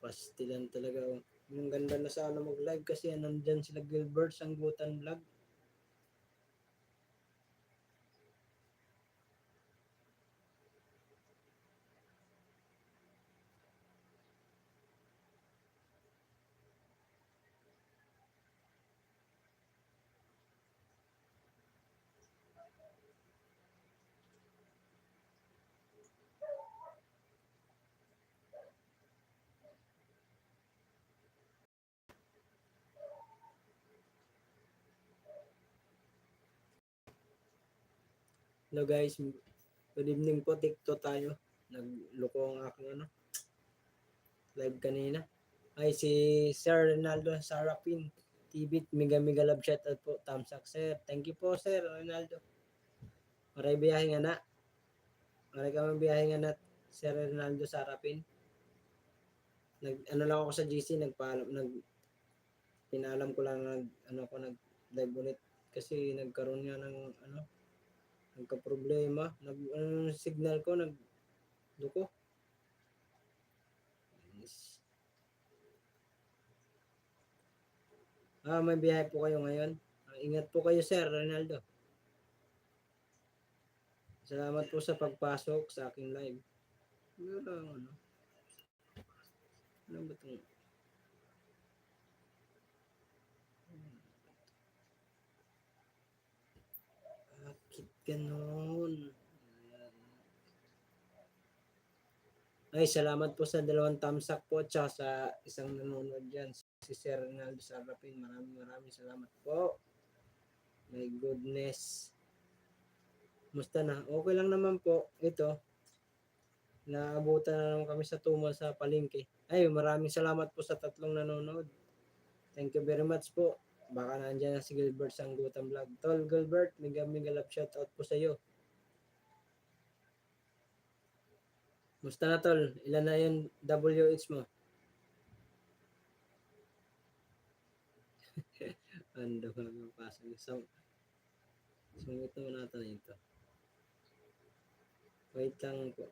Pastilan talaga. Yung ganda na sana mag-live kasi nandyan sila Gilbert Sanggutan Vlog. Hello guys, good evening po. TikTok tayo. Nagloko ang aking live kanina. Ay si Sir Ronaldo Sarapin. TV, mega love chat at po. Thumbs up sir. Thank you po Sir Ronaldo. Maray biyahe nga na. Maray ka man biyahe nga na Sir Ronaldo Sarapin. Lang ako sa GC, pinalam ko lang nag live ulit kasi nagkaroon nga ng nagka-problema. Signal ko duko. May biyahe po kayo ngayon. Ingat po kayo Sir Ronaldo. Salamat po sa pagpasok sa aking live. Ano ba itong bakit ganon? Ay, salamat po sa 2 thumbs up po tsaka sa isang nanonood dyan. Si Sir Ronaldo Sarapin. Maraming salamat po. My goodness. Musta na? Okay lang naman po. Ito. Naabutan na naman kami sa tumal sa palengke. Ay, maraming salamat po sa 3 nanonood. Thank you very much po. Baka nandiyan na si Gilbert Sanggutan Vlog. Tol Gilbert, mega love shoutout po sa iyo. Musta na tol? Ilan na yung WH mo? Ando ka magpapasok. Sungit naman natin ito. Wait lang po.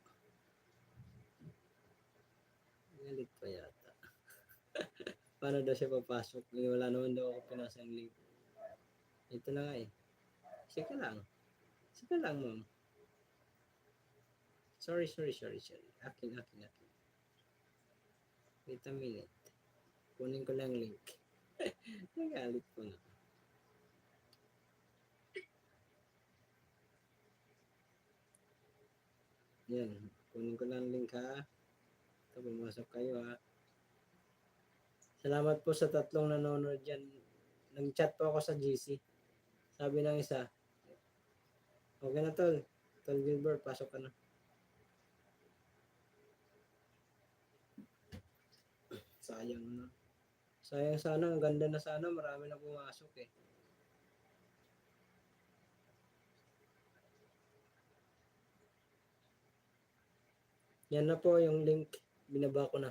Galit pa yata. Paano daw siya papasok? Wala naman daw ako pinasang link. Ito na nga eh. Sige lang. Sige lang, ma'am. Sorry. Akin. Wait a minute. Kunin ko lang link. Nagalit po na. Yan. Kunin ko lang link ha. Ito, pumasok kayo ha. Salamat po sa 3 nanonood dyan. Nag-chat po ako sa GC. Sabi ng isa, okay na tol. Tol Gilbert, pasok ka na. Sayang na. Sayang sana. Ang ganda na sana. Marami na pumasok eh. Yan na po yung link. Binaba ko na.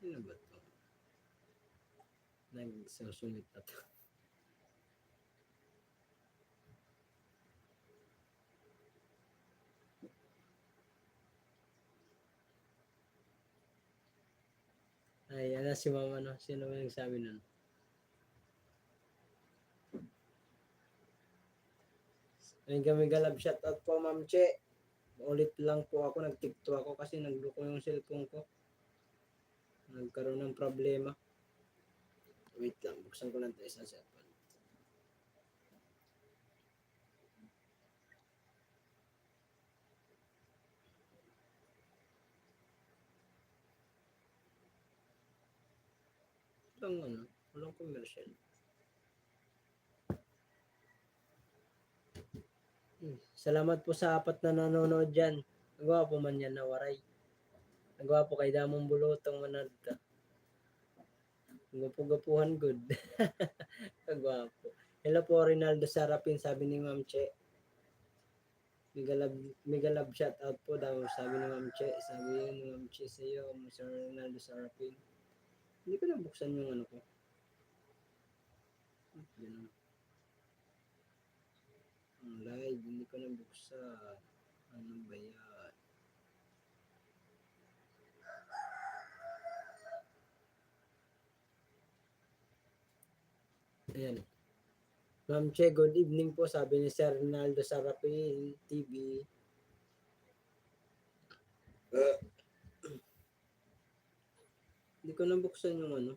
Sino ba ito? Nagsusulit na ito. Ay, yan na si mama no. Sino ba nagsabi nun? Ayun kami galab shoutout po Ma'am Che. Ulit lang po ako. Nag-tiktok ako kasi nagluko yung cellphone ko. Nagkaroon ng problema. Wait lang. Buksan ko lang ito isang cellphone. Walang commercial. Salamat po sa 4 na nanonood dyan. Nagawa po man yan na waray. Nagawa po kay Damong Bulutong manad ka. Gapu-gapuhan good. Nagawa po. Hello po Rinaldo Sarapin, sabi ni Ma'am Che. Mega love shout out po daw, sabi ni Ma'am Che. Sabi ni Ma'am Che sa iyo, Sir Ronaldo Sarapin. Hindi ko nabuksan yung ano ko. Yan ang live, hindi ko nabuksan. Ano ba yan? Ayan. Ma'am Che, good evening po, sabi ni Sir Ronaldo Sarapin TV. Hindi ko nabuksan yung ano.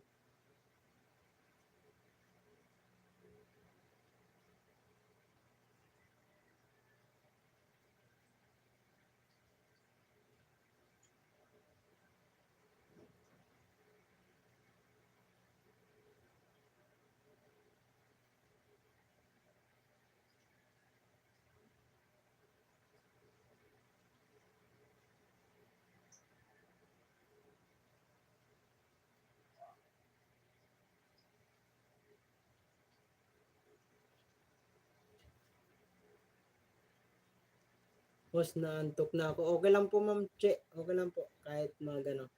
Boss, naantok na ako. Okay lang po, Ma'am Che. Okay lang po. Kahit mga gano'n.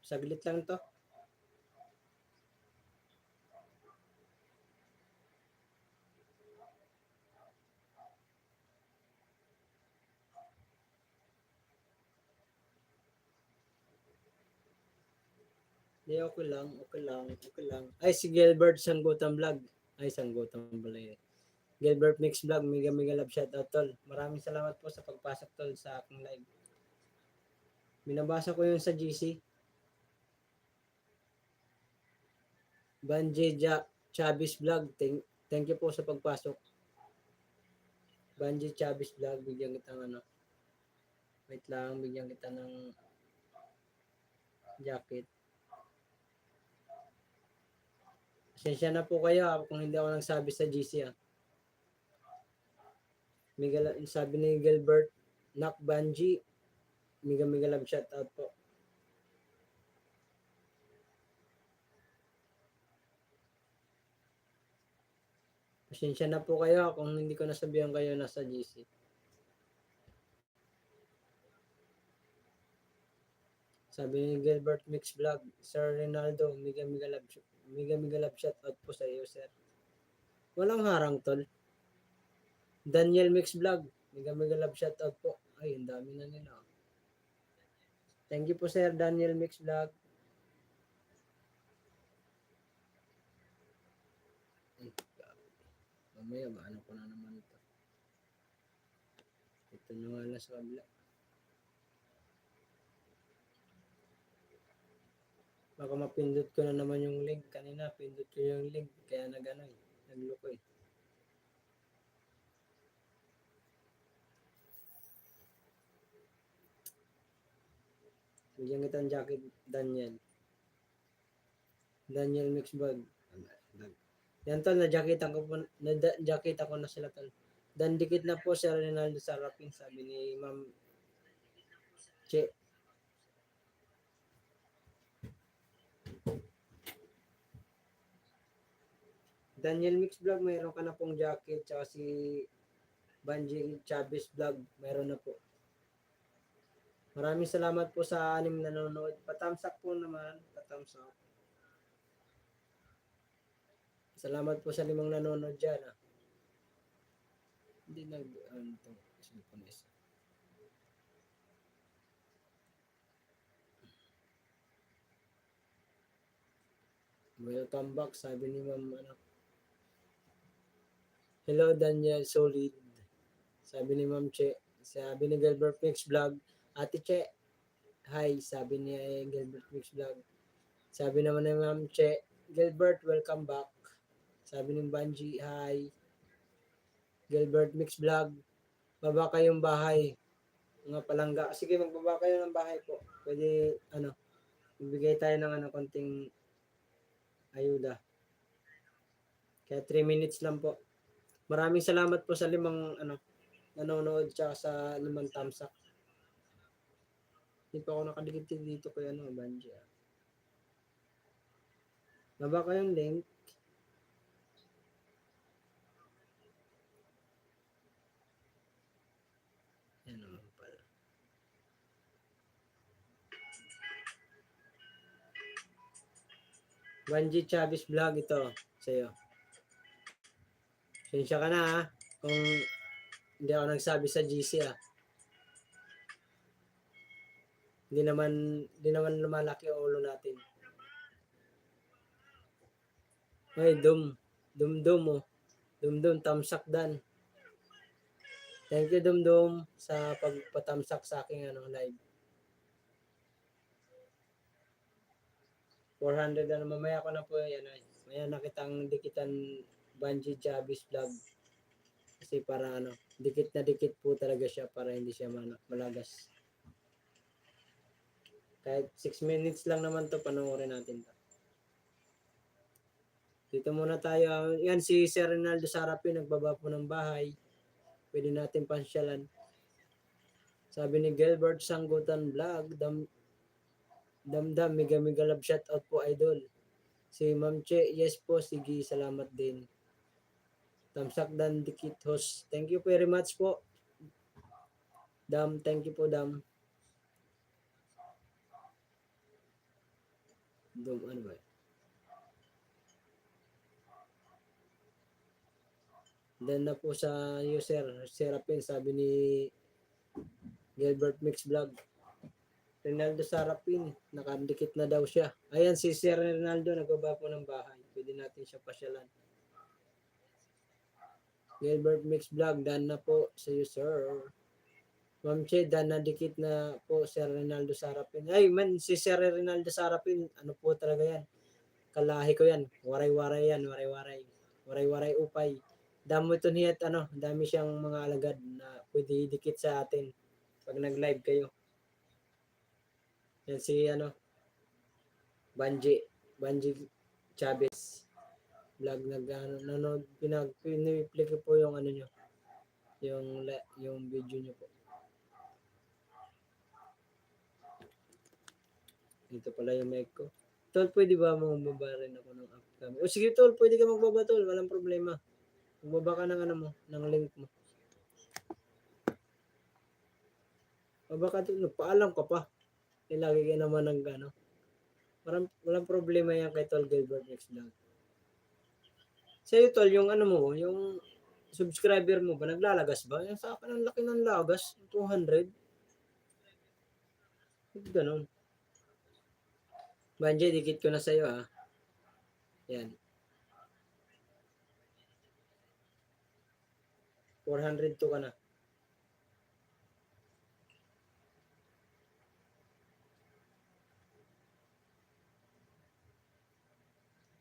Saglit lang to. Hindi, okay lang. Okay lang. Okay lang. Ay, si Gilbert Sanggutan Vlog. Ay, Sanggutan pala yun. Gilbert Mix Vlog. Mega mega love shout out, tol. Maraming salamat po sa pagpasok, tol, sa aking live. Binabasa ko yun sa GC. Banji Chavez Vlog. Thank you po sa pagpasok. Banji Chavez Vlog. Bigyan kita ng ano. Wait lang. Bigyan kita ng jacket. Pasensya na po kayo kung hindi ako nagsabi sa GC. Sabi ni Gilbert Nak Banji. Mega mega love shout out po. Pasensya na po kayo kung hindi ko nasabihan kayo nasa GC. Sabi ni Gilbert Mix Vlog, Sir Ronaldo, mega mega love shout out po sa iyo, sir. Walang harang, tol. Daniel Mix Vlog, mega love shout out po. Ay, ang dami na nila. Thank you po, sir Daniel Mix Vlog. Mamaya ba, ano ko na naman ito. Ito na nga na sa kabila. Baka mapindot ko na naman yung link. Kanina, pindot ko yung link. Kaya nagloko eh. Bigyan kita ng jacket, Daniel. Daniel Mix Vlog. Yan, tol, na-jacket ako na sila, tol. Dan dikit na po si Ronaldo Sarapin, sabi ni Ma'am Che. Daniel Mix Vlog, mayroon ka na pong jacket. Tsaka si Banji Chavez Vlog, mayroon na po. Maraming salamat po sa 6 nanonood. Patamsak po naman. Patamsak. Salamat po sa 5 nanonood dyan. Hindi ito. Welcome back, sabi ni Ma'am Hello, Daniel Solid. Sabi ni Ma'am Che. Sabi ni Gilbert Mix Vlog. Ate Che. Hi, sabi ni Gilbert Mix Vlog. Sabi naman ni Ma'am Che. Gilbert, welcome back. Sabi ni Banji, hi. Gilbert Mix Vlog. Baba kayong bahay. Mga palangga. Sige, magbaba kayo ng bahay po. Pwede, ibigay tayo ng konting ayuda. Kaya 3 minutes lang po. Maraming salamat po sa 5 nanonood tsaka sa 5 thumbs up. Hindi pa ako nakadikit dito kay Banji. Baba kayong link. Banji Chavez Vlog ito sa'yo. Sensya ka na ha, kung hindi ako nagsabi sa GC ah. Hindi naman lumalaki ang ulo natin. Ay, Dum oh. Dum, tamsak dan. Thank you Dum sa pagpatamsak sa aking live. 400 na mamaya ko na po yan. Maya nakitang dikitan Banji Chavez Vlog. Kasi para dikit na dikit po talaga siya para hindi siya malagas. Kahit 6 minutes lang naman to, panoorin natin to. Dito muna tayo. Yan si Sir Rinaldo Sarapin, nagbaba po ng bahay. Pwede natin pansyalan. Sabi ni Gilbert Sanggutan Vlog, damdam, mega love shout out po idol. Si Ma'am Che, yes po, sige, salamat din. Tamsak dan dikit host. Thank you very much po. Dam, thank you po Dam. Ano ba? Then na po sa user, Serapin, sabi ni Gilbert Mix Vlog. Rinaldo Sarapin, nakadikit na daw siya. Ayan si Sir Rinaldo, nagbaba po ng bahay. Pwede natin siya pasyalan. Gilbert Mix Vlog, dan na po sa user. Ma'am Che, dan na dikit na po Sir Rinaldo Sarapin. Ay man, si Sir Rinaldo Sarapin, ano po talaga yan? Kalahi ko yan. Waray-waray yan, waray-waray. Waray-waray upay. Damo ito niyat, dami siyang mga alagad na pwede dikit sa atin pag nag-live kayo. Yan si Banji Chavez vlog nanonood, piniplay ko po yung nyo, yung video nyo po. Dito pala yung mic ko. Tol, pwede ba magbaba rin ako ng upcoming? O sige Tol, pwede ka magbaba Tol, walang problema. Magbaba ka ng ng link mo. Baba ka Tol, paalam ka pa. Lagi ka naman ng walang problema yan kay Tol Gilbert Mix Vlog. Sa'yo Tol, yung mo, yung subscriber mo ba, naglalagas ba? Yung sa akin, ang laki ng lagas, 200. Ganon. Banji, dikit ko na sa'yo ha. Yan. 402 ka na.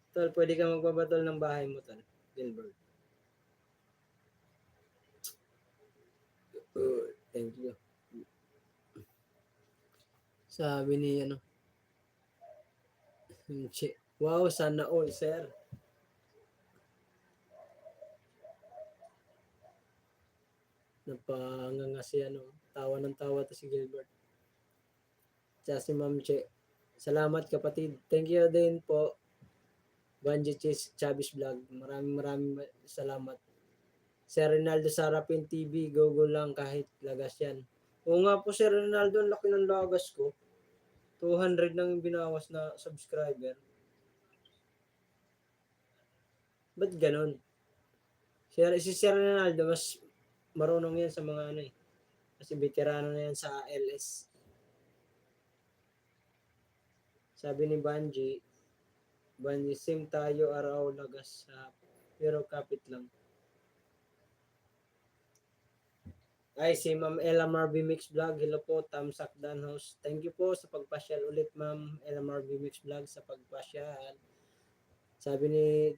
Tol, pwede ka magbabatol ng bahay mo, Tol. Gilbert. Thank you. Sabi ni wow, sana all, sir. Napanganga si tawa ng tawa to si Gilbert. Tsaka si Ma'am Che. Salamat kapatid. Thank you din po. Banji Chavez Vlog. Maraming salamat. Sir Rinaldo Sarapin TV. Go lang kahit lagas yan. Oo nga po Sir Rinaldo, ang laki ng lagas ko. 200 lang yung binawas na subscriber. Ba't ganon? Si Sir Ronaldo, mas marunong yan sa mga kasi veterano na yan sa LS. Sabi ni Banji, sim tayo araw lagas sa pero kapit lang. Ay, si Ma'am Ella Marby Mix Vlog. Hello po, Tamsak Dan House. Thank you po sa pagpasyal ulit, Ma'am Ella Marby Mix Vlog, sa pagpasyal. Sabi ni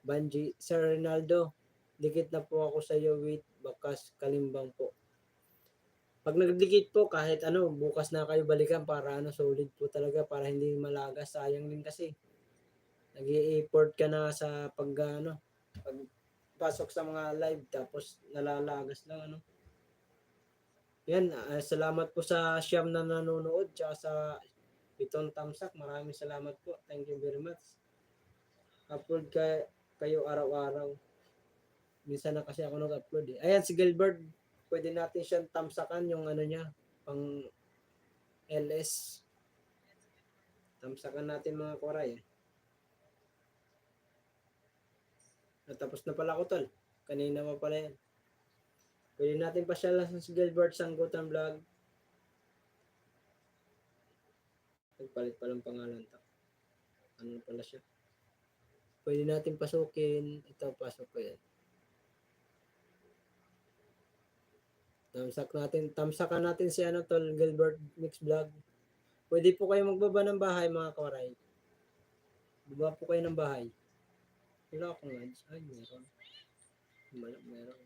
Banji, Sir Ronaldo, dikit na po ako sa iyo with Bakas Kalimbang po. Pag nagdikit po, kahit bukas na kayo balikan para solid po talaga, para hindi malagas. Sayang din kasi. Nag-i-effort ka na sa pagpasok sa mga live, tapos nalalagas lang Yan, salamat po sa siyam na nanonood, tsaka sa 7 tamsak. Maraming salamat po. Thank you very much. Upload kayo araw-araw. Minsan na kasi ako nag-upload eh. Ayan si Gilbert, pwede natin siyang tamsakan yung niya, pang LS. Tamsakan natin mga koray. Natapos na pala ko tol. Kanina pa pala yan. Pwede natin pasyalan si Gilbert Sanggutan Vlog. Nagpalit palang pangalan to. Ano pala siya? Pwede natin pasukin. Ito, pasok ko yan. Tamsakan natin si ano tol, Gilbert Mix Vlog. Pwede po kayo magbaba ng bahay mga kawaray. Baba po kayo ng bahay. Wala akong ads. Ay, meron. Meron.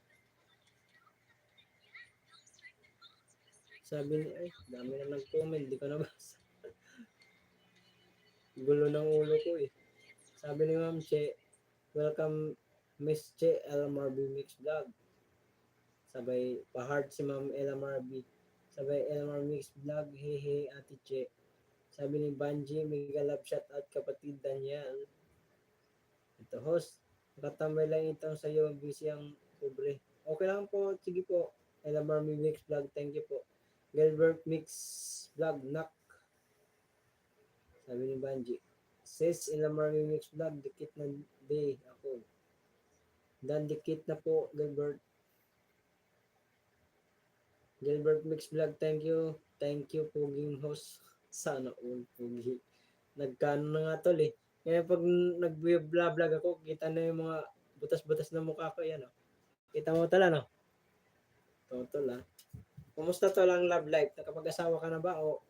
Sabi ni, ay, dami na nag-comment. Di ko nabasa. Gulo ng ulo ko eh. Sabi ni Ma'am Che, welcome Miss Che LMRB Mix Vlog. Sabay, pa-heart si Ma'am LMRB. Sabay, LMRB Mix Vlog, hehe, Ate Che. Sabi ni Banji, mega love shout out kapatid Daniel. Ito host, nakatambay lang itong sa'yo, busy ang pobre. Okay lang po, sige po. LMRB Mix Vlog, thank you po. Gilbert Mix Vlog, knock. Sabi ni Banji. Says LMRB Mix Vlog, dikit na day ako. Dan dikit na po, Gilbert. Gilbert Mix Vlog, thank you. Thank you, puging host. Sana all pugi. Nagkano na nga tol eh. Kaya pag nag-vlog ako, kita na yung mga butas-butas na mukha ko yan. Oh. Kita mo tala no? Totoo ah. Kumusta tol ang love life? Nakapag-asawa ka na ba o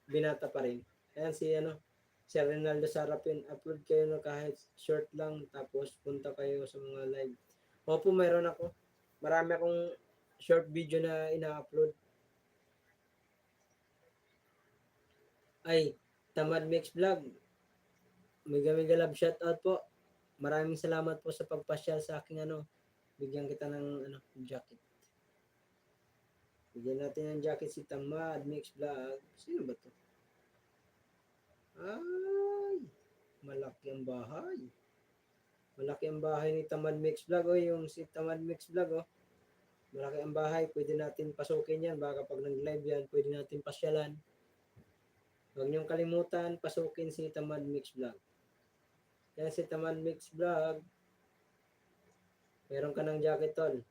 binata pa rin? Ayan si ano, si Ronaldo Sarapin, upload kayo no kahit short lang tapos punta kayo sa mga live. Opo, mayroon ako. Marami akong short video na ina-upload. Ay, Tamad Mix Vlog. Mega love shout out po. Maraming salamat po sa pagpasyal sa aking ano. Bigyan kita ng ano, jacket. Bigyan natin ng jacket si Tamad Mix Vlog. Sino ba to? Ay, malaki ang bahay. Malaki ang bahay ni Tamad Mix Vlog. O, yung si Tamad Mix Vlog, oh. Malaki ang bahay. Pwede natin pasukin yan. Baka pag nag-live yan, pwede natin pasyalan. Huwag niyong kalimutan, pasukin si Tamad Mix Vlog. Yan si Tamad Mix Vlog. Meron ka ng jacket, tol.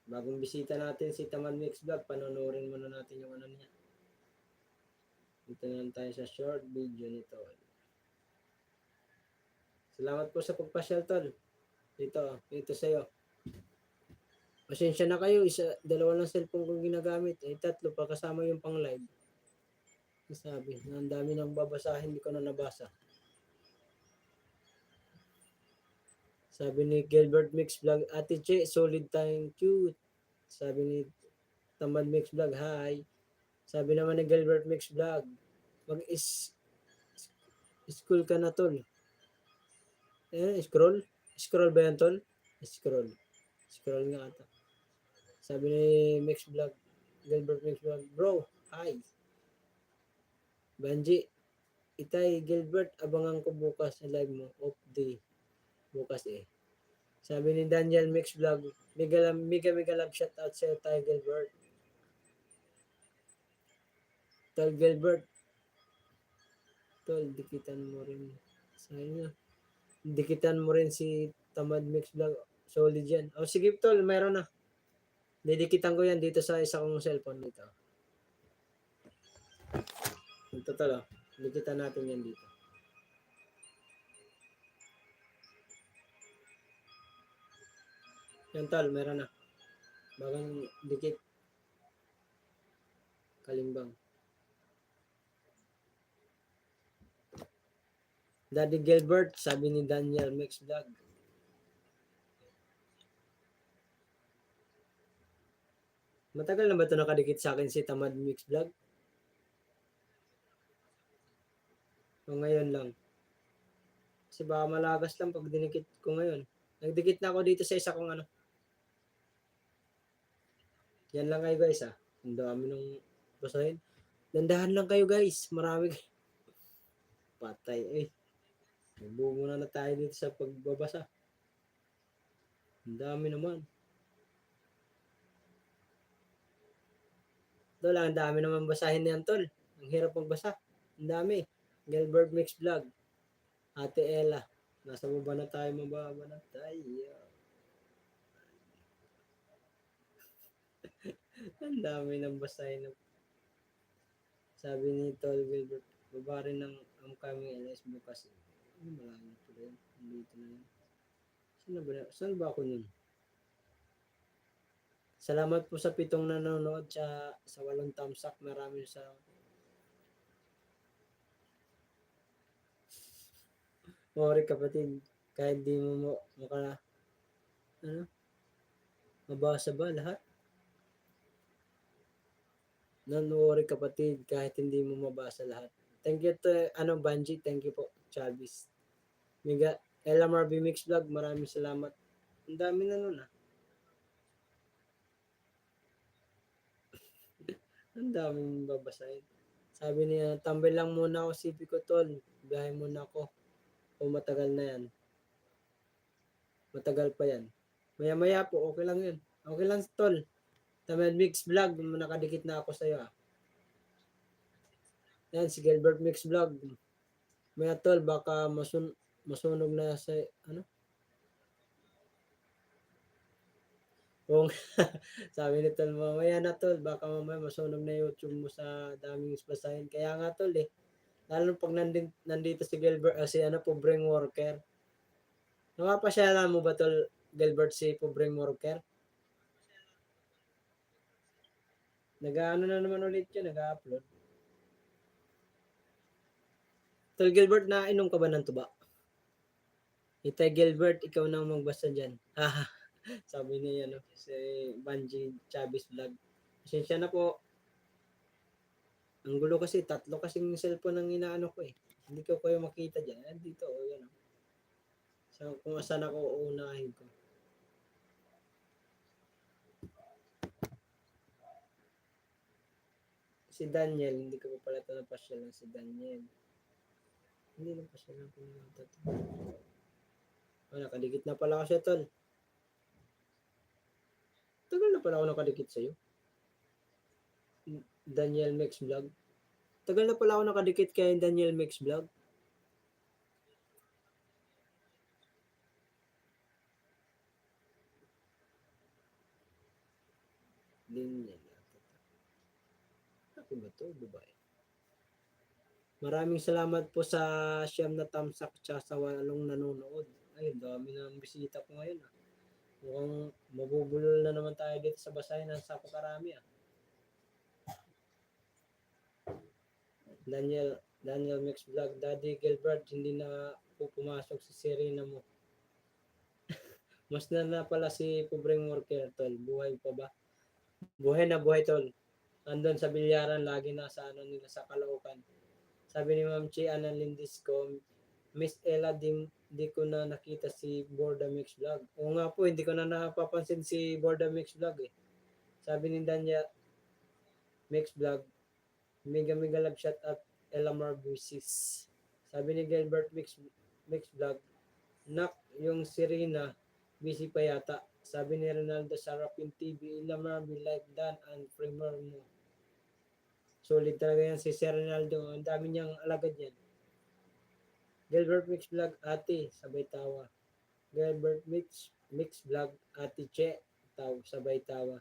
Bagong bisita natin si Tamad Mix Vlog, panonorin muna natin yung ano niya. Dito na tayo sa short video nito. Salamat po sa pagpasyal, tol. Dito sa'yo. Pasensya na kayo, dalawa lang cellphone kong ginagamit. Tatlo pa kasama yung pang live. Sabi, ang dami nang babasahin, hindi ko na nabasa. Sabi ni Gilbert Mix Vlog, Ate Che, solid thank you. Sabi ni Tamad Mix Vlog, hi. Sabi naman ni Gilbert Mix Vlog, school ka na tol. Scroll ba yan tol? Scroll nga ata. Sabi ni Mix Vlog, Gilbert Mix Vlog, bro, hi. Banji, Itay, Gilbert, abangan ko bukas sa live mo. Off day. Bukas eh. Sabi ni Daniel Mix Vlog, mega love shout out sa tayo Gilbert. Tol Gilbert. Tol, dikitan mo rin. Sayang na. Dikitan mo rin si Tamad Mix Vlog. Solid yan. O sige tol, meron na. Didikitan ko yan dito sa isa kong cellphone dito. Ito tol, dikitan natin yan dito. Yan tol, meron na. Bagang dikit. Kalimbang. Daddy Gilbert, sabi ni Daniel Mix Vlog. Matagal na ba ito nakadikit sa akin si Tamad Mix Vlog? O ngayon lang? Kasi baka malagas lang pag dinikit ko ngayon. Nagdikit na ako dito sa isa kong ano. Yan lang kayo guys ah. Ang dami nung basahin. Dandahan lang kayo guys. Marami kayo. Patay eh. Bumo na tayo dito sa pagbabasa. Ang dami naman. Tol, ang dami naman basahin na yan tol. Ang hirap magbasa. Ang dami. Gilbert Mix Vlog. Ate Ella. Nasa baba na tayo, mababa na tayo. Ang dami ng basahin. Sabi ni Tol Gilbert, baba rin ang coming LS bukas. Malayo pa rin. Dito na yun. Saan ba ako nun? Salamat po sa 7 nanonood sa 8 thumbs up. Maraming salamat. Sorry kapatid, kahit di mo mabasa ba lahat? Don't worry kapatid, kahit hindi mo mabasa lahat. Thank you to, Banji, thank you po, Chalvis. Miga, LMRB Mix Vlog, maraming salamat. Ang dami na nun Ang daming babasahin. Sabi niya, tambay lang muna ako, CP ko tol. Biyahe muna ako. O matagal na yan. Matagal pa yan. Maya-maya po, okay lang yun. Okay lang tol. Tamad Mix Vlog, nakadikit na ako sa'yo. Yan, si Gilbert Mix Vlog. Maya tol, baka masunog na sa, Kung sabi ni tol, mamaya na tol, baka mamaya masunog na YouTube mo sa daming basahin. Kaya nga tol lalo pag nandito si Gilbert, si pobreng worker. Napapasyalan mo ba tol, Gilbert, si pobreng worker? Nag-ano na naman ulit yun, nag-upload. Tol Gilbert, nainom ka ba ng tuba? Itay Gilbert, ikaw nang magbasa dyan. Sabi niya si Banji Chavez Vlog. Pasensya na po. Ang gulo kasi, 3 kasing cellphone ang inaano ko Hindi ko kayo makita dyan. Dito, yan So, kung saan ako uunahin ko. Si Daniel, hindi ko pa pala ito napasyalan si Daniel. Hindi napasyalan ko na ito. Nakadikit na pala ako siya, tol. Tagal na pala ako nakadikit sa'yo. Daniel Mix Vlog. Tagal na pala ako nakadikit kay Daniel Mix Vlog. Daniel. Ako ba ito? Babae. Maraming salamat po sa 9 na thumbs up at sa 8 nanonood. Ay, dami na ang bisita ko ngayon. Mukhang mabubulol na naman tayo dito sa basahin ng sapakarami. Daniel Mix Vlog. Daddy Gilbert, hindi na po pumasok sa Serena mo. Mas na pala si pobreng worker, tol. Buhay pa ba? Buhay na buhay, tol. Andun sa bilyaran, lagi na sa nila sa Caloocan. Sabi ni Ma'am Chi, Ana Lindis ko, Miss Ella, di ko na nakita si Borda Mix Vlog. Oo nga po, hindi ko na napapansin si Borda Mix Vlog Sabi ni Danya Mix Vlog, mega love shot at Elamar Busis. Sabi ni Gilbert Mix Vlog, nak yung Serena, busy pa yata. Sabi ni Ronaldo Sarapin TV, Elamar be like Dan and Premier mo. Solid talaga yan si Sir Ronaldo. Ang dami niyang alagad yan. Gilbert Mix Vlog, ate, sabay tawa. Gilbert Mix Vlog, ate Che, sabay tawa.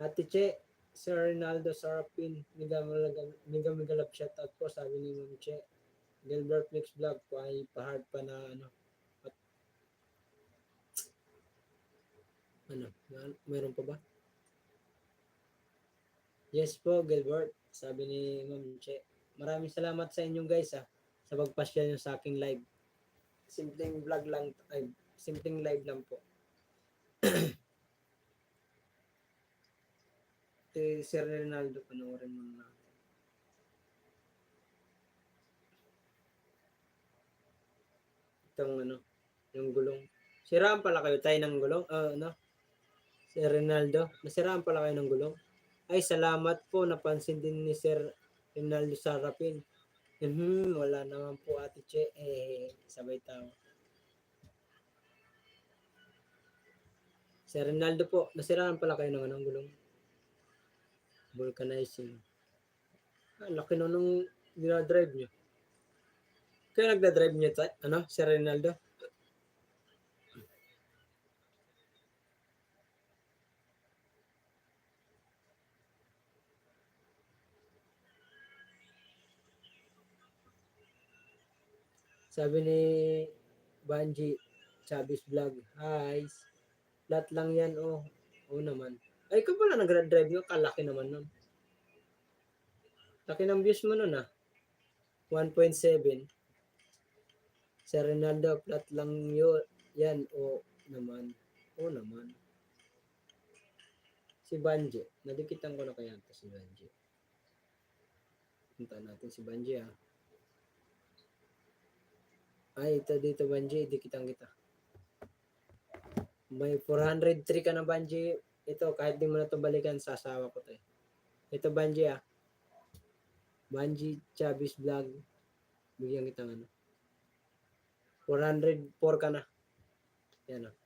Ate Che, Sir Ronaldo Sarapin, migalap shout out po, sabi ni Ma'am Che. Gilbert Mix Vlog, pa-hard pa na meron pa ba? Yes po, Gilbert, sabi ni Ma'am Che. Maraming salamat sa inyong guys sa pagpasya nyo sa aking live. Simpleng vlog lang, simpleng live lang po. Sir Ronaldo, panoorin mo na. Itong yung gulong. Siraan pala kayo tayo ng gulong? Sir Ronaldo, nasiraan pala kayo ng gulong? Ay, salamat po. Napansin din ni Sir Ronaldo Sarapin. Wala naman po Ate Che. Sabay tao. Sir Ronaldo po, nasiraan pala kayo ng gulong? Vulcanizing. Laki na nung dinadrive nyo. Kaya nagda-drive niyo si Ronaldo? Sabi ni Banji, Chavez Vlog, hi. Flat lang yan, oh. Oo naman. Ay, ikaw pala nag-drive nyo, kalaki naman nun. Laki ng views mo nun, ah. 1.7. Si Ronaldo, flat lang yun. Yan, oh naman. Oo naman. Si Banji, nadikitan ko na kaya ito si Banji. Punta natin si Banji, ah. Ay, ito dito, Banji, dikitan kita. May 403 ka na, Banji. Ito, kahit di mo na ito balikan, sasawa ko to eh. Ito, Banji, ah. Banji Chavez Vlog. Bigyan kita ano. 404 ka na. Yan, ah.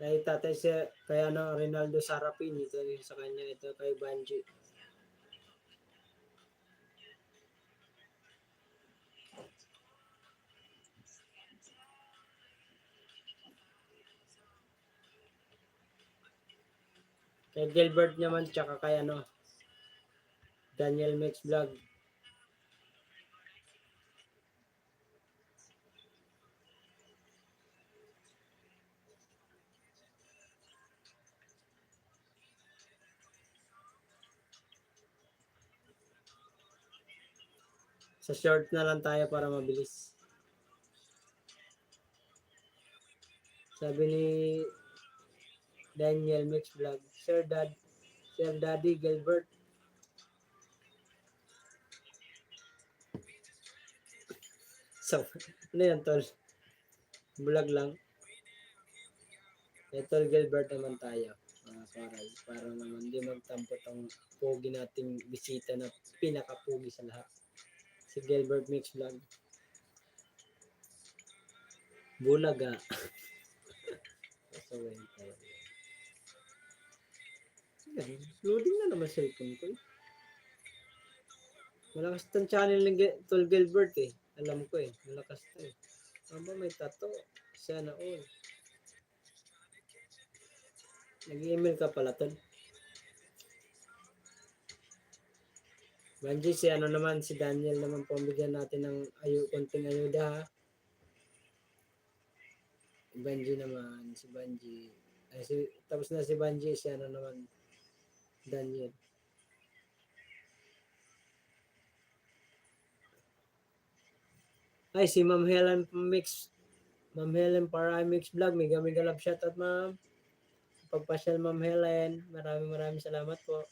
Kay tatay siya, kaya na Ronaldo Sarapin, ito rin sa kanya, ito kay Banji. Kay Gilbert naman, tsaka kay Daniel Max Vlog. Sa short na lang tayo para mabilis. Sabi ni Daniel Max Vlog, Sir Daddy Gilbert. So, ano yan, tol? Vlog lang. Ito, Gilbert naman tayo. Para naman di magtampo tong pogi nating bisita na pinakapogi sa lahat. Si Gilbert Mix Vlog. Bulaga. So, loading na naman cellphone ko. Malakas tong channel ng Tol Gilbert eh. Alam ko eh. Malakas to eh. Aba, may tato. Sana all. Nag-email ka pala, Tol. Banji, si naman, si Daniel naman pambigyan natin ng konting ayuda ha. Banji naman, si Banji. Tapos na si Banji, si naman, Daniel. Ay, si Ma'am Helen Ma'am Helen para Mix Vlog. Mega love shoutout, ma'am. Pagpasyal, Ma'am Helen. Maraming salamat po.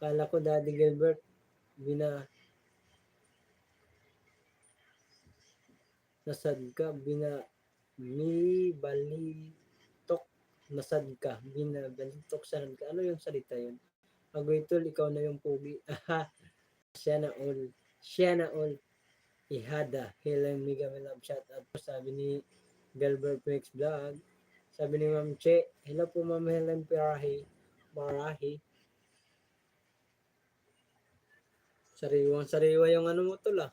Kala ko Daddy Gilbert. Nasad ka, balitok, nasad ka, binabalitok, sanad ka. Ano yung salita yun? Agoytol, ikaw na yung pugi. Aha, siya na all. Ihada, Helen Mega Love shout out po. Sabi ni Gilbert Mix Vlog. Sabi ni Ma'am Che, hello po Ma'am Helen Marahi. Sariwa yung mo tol ah.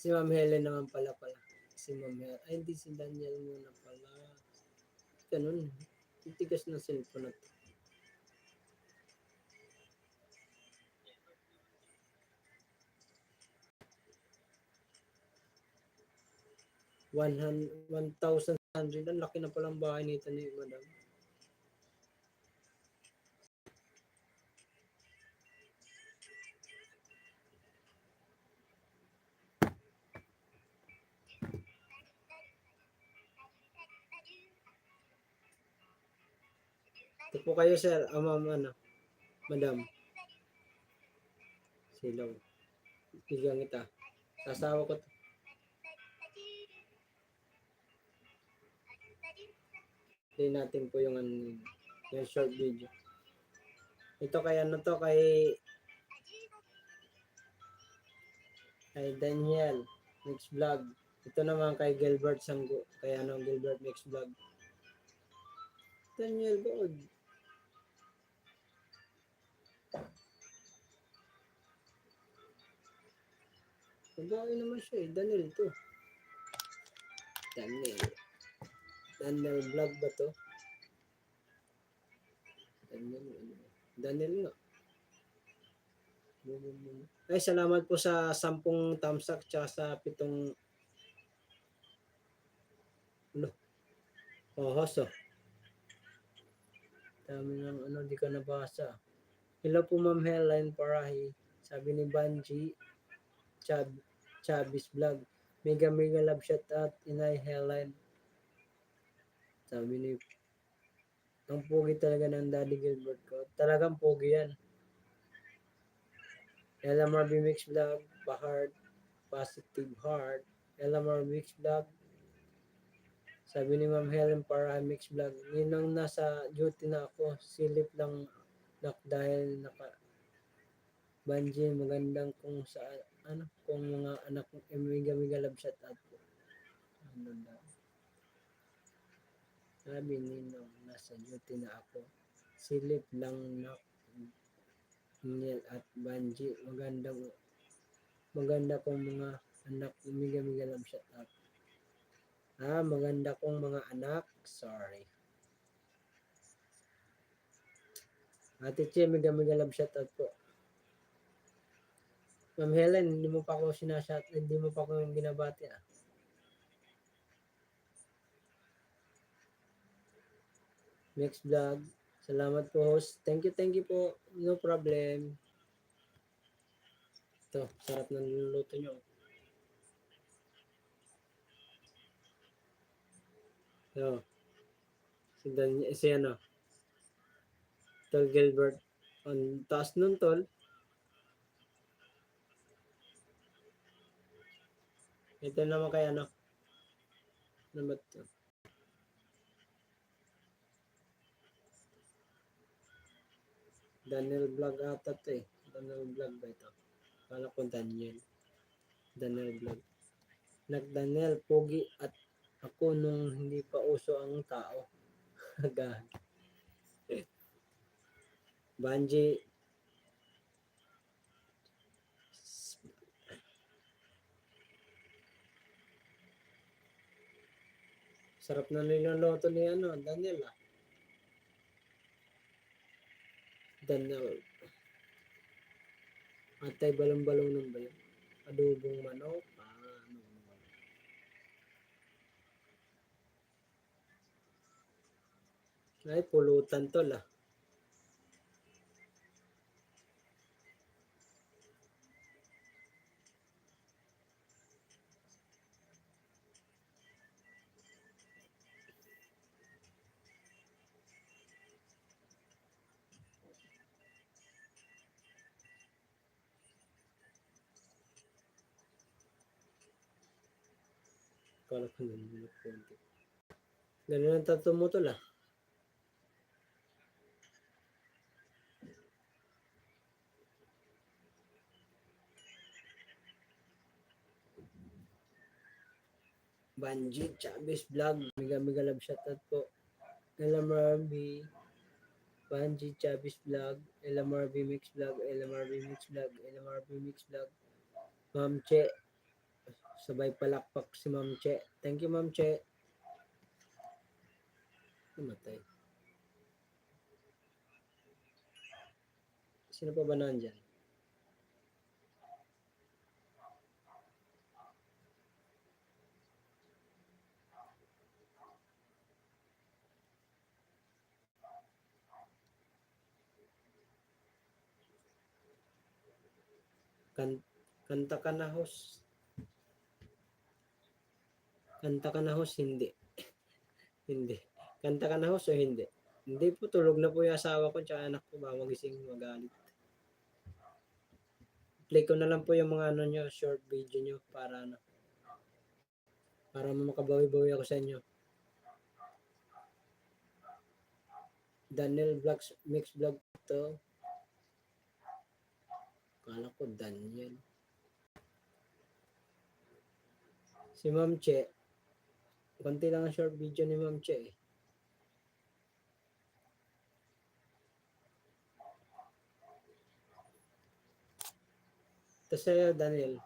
Si Ma'am Helen naman pala. Si Ma'am Helen. Ay, hindi si Daniel muna pala. Ganun. Titigas ng cellphone na to. 1,100. Ang laki na palang bahay nito ni Madam. Ito po kayo, sir. Ma'am, ano, madam. Silaw. Bigyan kita. Sasawa ko to. Play natin po yung, ano, yung short video. Ito kay ano to, kay Daniel Mix Vlog. Ito naman kay Gilbert Sanggo. Kay ano, Gilbert Mix Vlog. Daniel Good. Magawa naman siya eh. Daniel to. Daniel. Daniel Vlog ba to? Daniel, ano? Daniel nga. Ay, salamat po sa 10 thumbs up tsaka sa 7 ano, host oh. Dami ng ano, di ka nabasa. Hello po Ma'am Helen Parahi. Sabi ni Banji Chabis Vlog. Mega love shot at Inay Helen. Sabi ni ang pogi talaga ng Daddy Gilbert ko. Talagang pogi yan. LMRB Mix Vlog, Bahart, Positive Heart, LMRB Mix Vlog. Sabi ni Ma'am Helen para Mix Vlog, yun ang nasa duty na ako, silip lang dahil naka Banji, magandang kung sa ano, kung mga anak ng Emiga love shot out po. Ano daw? Sabi ni nung nasa duty na ako, silip lang na Neil at Banji, maganda kong mga anak Emiga love shot out. Maganda kong mga anak, sorry. Ate Che, mega love shot out po. Ma'am Helen, hindi mo pa ako hindi mo pa ako binabati ah. Next vlog. Salamat po host. Thank you po. No problem. Ito, sarap ng luluto nyo. Ito. Si ano. Tol Gilbert. Ang taas nun tol. Ito naman kay ano. Ano ba ito? Daniel Vlog ata ito eh. Daniel Vlog ba ito? Kala ko Daniel. Daniel Vlog. Daniel, pogi at ako nung hindi pa uso ang tao. Agad. Banji. Sarap na niloloto ni ano, Daniel ah. Daniel. Atay balong-balong nun ba yun? Adobong manok. Ano. Ay, pulutan to lah. Kala ko nun. Ganun ang tato mo to lah. Banji Chavez Vlog. Mega love shoutout po. LMRB. Banji Chavez Vlog. LMRB Mix Vlog. LMRB Mix Vlog. LMRB Mix Vlog. Ma'am Che. Sabay palakpak si Ma'am Che. Thank you Ma'am Che. Namatay. Sino pa ba nandyan? Kanta ka na host. Kanta ka na host, hindi. Hindi. Kanta ka na host o hindi? Hindi po, tulog na po yung asawa ko tsaka anak ko, baka magising magalit. Play ko na lang po yung mga ano nyo, short video nyo para ano, para makabawi-bawi ako sa inyo. Daniel Vlogs Mix Vlog to. Kala ko Daniel. Si Ma'am Che. Konti lang ang short video ni Ma'am Che eh. Tapos sa'yo, Daniel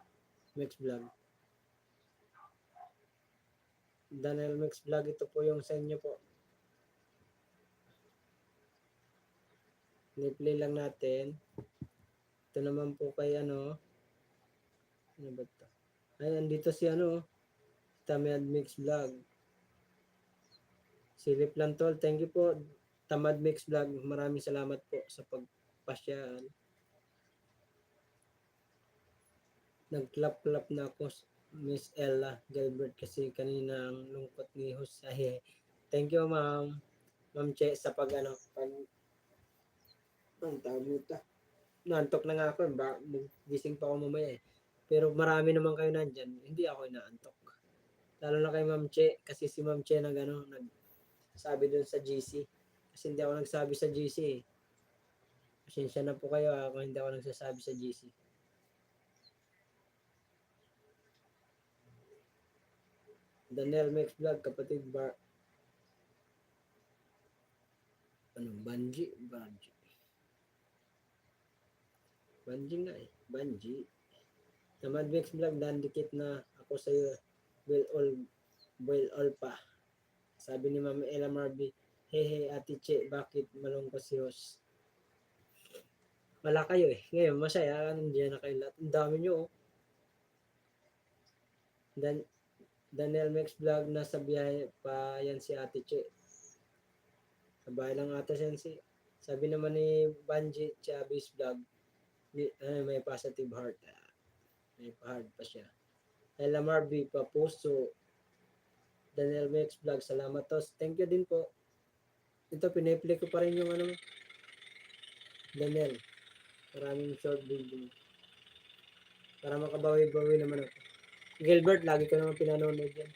Mix Vlog. Daniel Mix Vlog, ito po yung sa inyo po. Ni-play lang natin. Ito naman po kay ano. Ano ba ito? Ay, andito si ano. Tamad Mix Vlog. Silip lang tol. Thank you po. Tamad Mix Vlog. Maraming salamat po sa pagpasyal. Nag-clap-clap na ako, Miss Ella Gilbert, kasi kanina ang lungkot ni Jose. Thank you, ma'am. Ma'am Che, sa pag ano, ang tawag nito. Naantok na nga ako, gising pa ako mamaya eh. Pero marami naman kayo nandyan, hindi ako inaantok. Lalo na kay Ma'am Che, kasi si Ma'am Che nagsabi dun sa GC. Kasi hindi ako nagsabi sa GC eh. Pasensya na po kayo kung hindi ako nagsasabi sa GC. Daniel Max Vlog, kapatid Banji nga eh. Banji. Tamad Max Vlog, dandikit na ako sa iyo. Will all pa. Sabi ni Mama Ella Marby, hehe Ate Che, bakit malungkot si Ross? Wala kayo eh. Ngayon, masaya. Nandiyan na kayo lahat. Ang dami nyo oh. Daniel Max Vlog, nasa biyahe pa yan si Ate Che. Sa bahay lang ata siya si. Sabi naman ni Banji Chavez Vlog, may positive heart. May pa-heart pa siya. Ella Marby, Papuso, Daniel Max Vlog, salamat tos. Thank you din po. Ito, piniplay ko pa rin yung ano, Daniel. Maraming short video. Para makabawi-bawi naman ako. Gilbert, lagi ko naman pinanonood yan.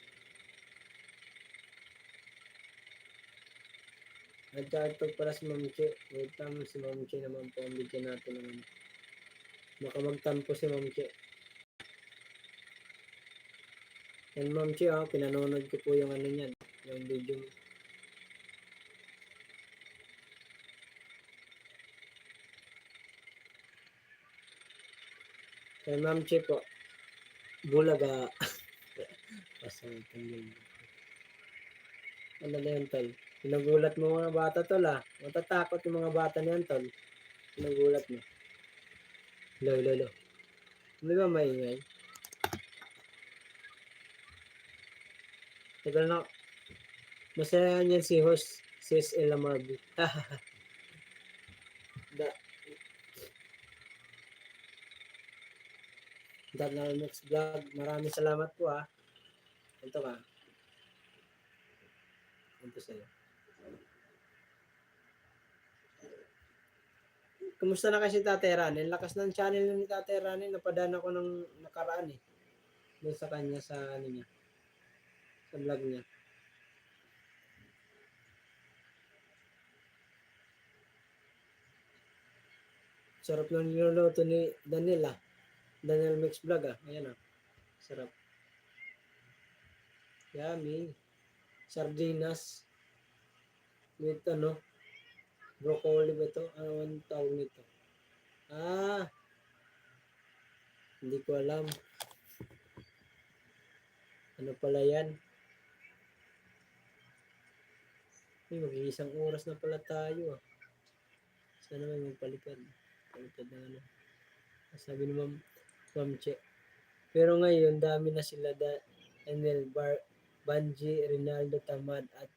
Nag-chartog para si Ma'am Che. Wait lang, si Ma'am Che naman po. Ang bigyan natin naman. Baka magtampo si Ma'am Che. And Ma'am Che, pinanonood ko po yung ano niyan. Yung video. Kay Ma'am Che po. Bulaga. Pasang tingin. Ano na yan, tol? Pinagulat mo mga bata, tol, Matatakot yung mga bata niyan, tol. Pinagulat mo. Lo. Hindi ba maingay? Tagal na. Masaya niyan si host, sis Ella Marby. Daniel Max Vlog, maraming salamat po Ito ka. Ito sa'yo. Kumusta na kasi Tate Ranin? Lakas ng channel ni Tate Ranin. Napadaan ako ng nakaraan eh. Doon sa kanya, sa ano niya. Sa vlog niya. Sarap ng niluluto ni Daniel Daniel Mix Vlog Ayan Sarap. Yummy. Sardinas. With broccoli ba ito? Ano ang tawag nito? Hindi ko alam. Ano pala yan? Mag-iisang oras na pala tayo Sana may magpalipad. Palipad na ano. Sabi ni Ma'am Che. Pero ngayon, dami na sila Daniel Banji, Rinaldo Tamad at